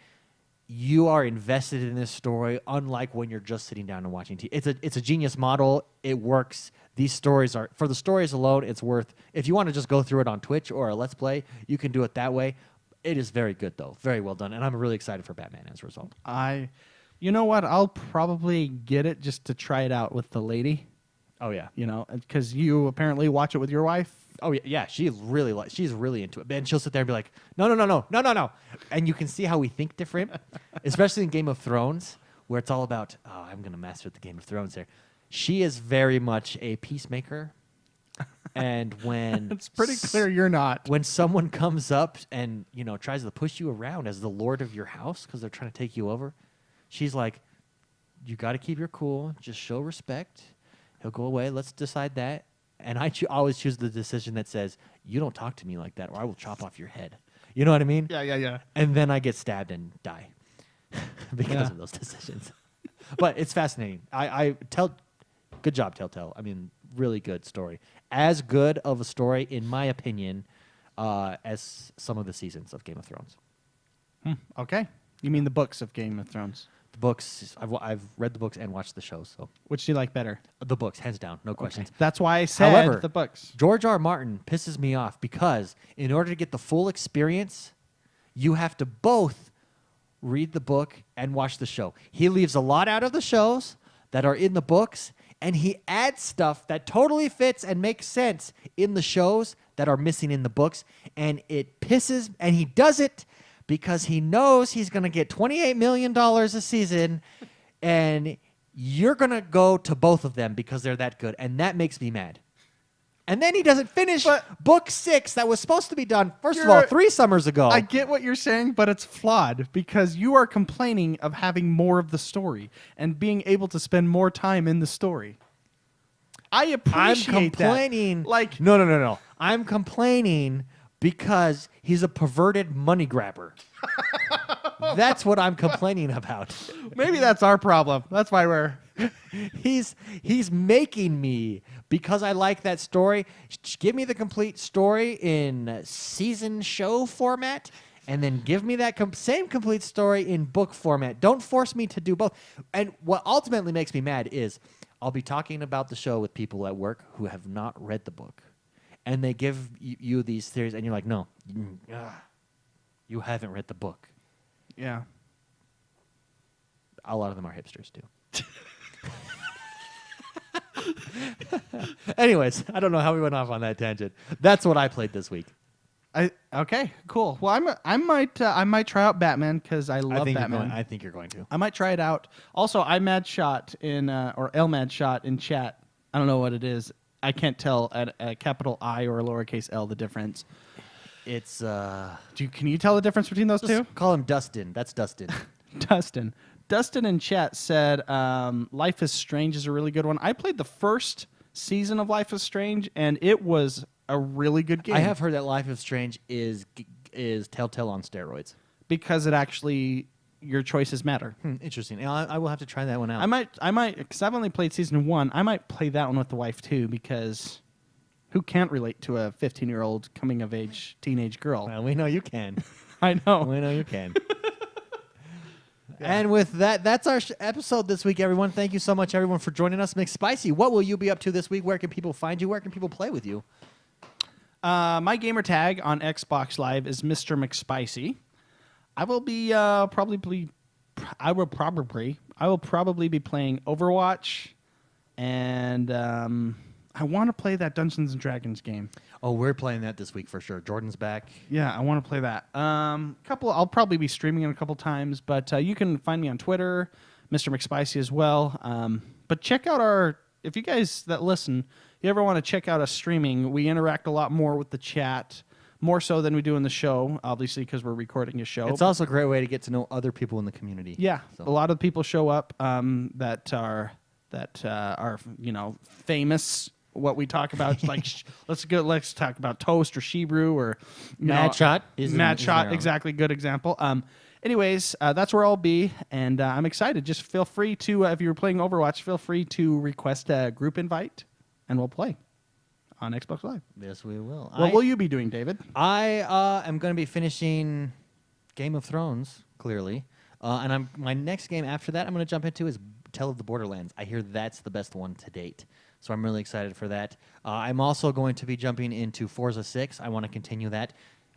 You are invested in this story, unlike when you're just sitting down and watching TV. It's a genius model. It works. These stories are, for the stories alone, it's worth. If you want to just go through it on Twitch or a Let's Play, you can do it that way. It is very good, though. Very well done. And I'm really excited for Batman as a result. You know what? I'll probably get it just to try it out with the lady. Oh, yeah. You know, because you apparently watch it with your wife. Oh, yeah. She's really into it. And she'll sit there and be like, no. And you can see how we think different, especially in Game of Thrones, where it's all about, I'm going to master the Game of Thrones here. She is very much a peacemaker. And when It's pretty clear you're not. When someone comes up and, tries to push you around as the lord of your house because they're trying to take you over, she's like, you got to keep your cool. Just show respect. He'll go away. Let's decide that. And I always choose the decision that says, you don't talk to me like that or I will chop off your head. You know what I mean? Yeah. And then I get stabbed and die because of those decisions. But it's fascinating. Good job, Telltale. I mean, really good story. As good of a story, in my opinion, as some of the seasons of Game of Thrones. Okay. You mean the books of Game of Thrones? The books, I've read the books and watched the show. So Which do you like better? the books, hands down, no questions. Okay. That's why I said However, the books. George R. R. Martin pisses me off because in order to get the full experience, you have to both read the book and watch the show. He leaves a lot out of the shows that are in the books, and he adds stuff that totally fits and makes sense in the shows that are missing in the books, and it pisses, and he does it because he knows he's going to get $28 million a season, and you're going to go to both of them because they're that good, and that makes me mad. And then he doesn't finish book 6 that was supposed to be done, first of all, 3 summers ago. I get what you're saying, but it's flawed because you are complaining of having more of the story and being able to spend more time in the story. I appreciate I'm complaining. that. Like, No. I'm complaining Because he's a perverted money grabber. That's what I'm complaining about. Maybe that's our problem. That's why we're... He's making me, because I like that story. Give me the complete story in season show format, and then give me that same complete story in book format. Don't force me to do both. And what ultimately makes me mad is I'll be talking about the show with people at work who have not read the book, and they give you these theories, and you're like, no, you haven't read the book. Yeah. A lot of them are hipsters, too. Anyways, I don't know how we went off on that tangent. That's what I played this week. Okay, cool. Well, I might try out Batman because I love Batman. I think you're going to. I might try it out. Also, I mad shot in or L mad shot in chat. I don't know what it is. I can't tell at a capital I or a lowercase L the difference. It's Can you tell the difference between those two? Call him Dustin. That's Dustin. Dustin in chat said Life is Strange is a really good one. I played the first season of Life is Strange, and it was a really good game. I have heard that Life is Strange is Telltale on steroids. Because it actually, your choices matter. Interesting. I will have to try that one out. I might, because I've only played season 1. I might play that one with the wife too, because who can't relate to a 15-year-old coming-of-age teenage girl? Well, we know you can. I know. We know you can. And with that, that's our episode this week, everyone. Thank you so much, everyone, for joining us. McSpicy, what will you be up to this week? Where can people find you? Where can people play with you? My gamer tag on Xbox Live is Mr. McSpicy. I will be probably be playing Overwatch, and I want to play that Dungeons and Dragons game. Oh, we're playing that this week for sure. Jordan's back. Yeah, I want to play that. I'll probably be streaming it a couple times, but you can find me on Twitter, Mr. McSpicy as well. But check out if you guys that listen, if you ever want to check out us streaming, we interact a lot more with the chat, more so than we do in the show, obviously, because we're recording a show. It's also a great way to get to know other people in the community. Yeah, so. A lot of people show up that are famous. What we talk about, like let's talk about Toast or Shebrew or Mad Shot. Mad Shot, exactly, good example. Anyways, that's where I'll be, and I'm excited. Just feel free to, if you're playing Overwatch, feel free to request a group invite, and we'll play on Xbox Live. Yes, we will. What will you be doing, David? I am going to be finishing Game of Thrones, clearly, and my next game after that I'm going to jump into is Tale of the Borderlands. I hear that's the best one to date. So I'm really excited for that. I'm also going to be jumping into Forza 6. I want to continue that.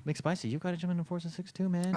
McSpicy, you've got to jump into Forza 6 too, man.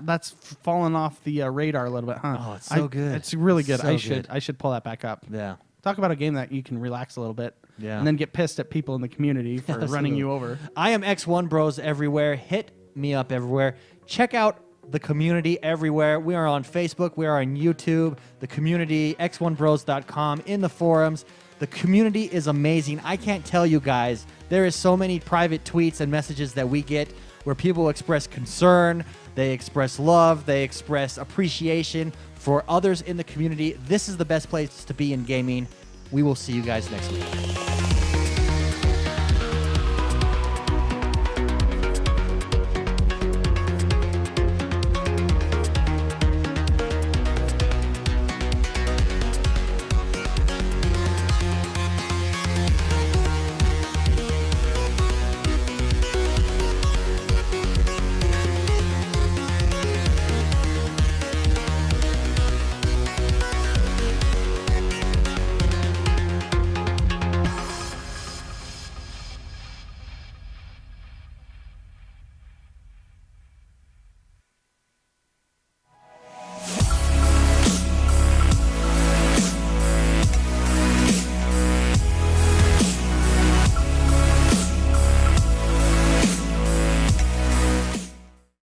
That's fallen off the radar a little bit, huh? Oh, it's so good. It's really good. So I should pull that back up. Yeah. Talk about a game that you can relax a little bit. Yeah. And then get pissed at people in the community for running you over. I am XoneBros everywhere. Hit me up everywhere. Check out the community everywhere. We are on Facebook. We are on YouTube. The community, XoneBros.com, in the forums. The community is amazing. I can't tell you guys. There is so many private tweets and messages that we get where people express concern, they express love, they express appreciation for others in the community. This is the best place to be in gaming. We will see you guys next week.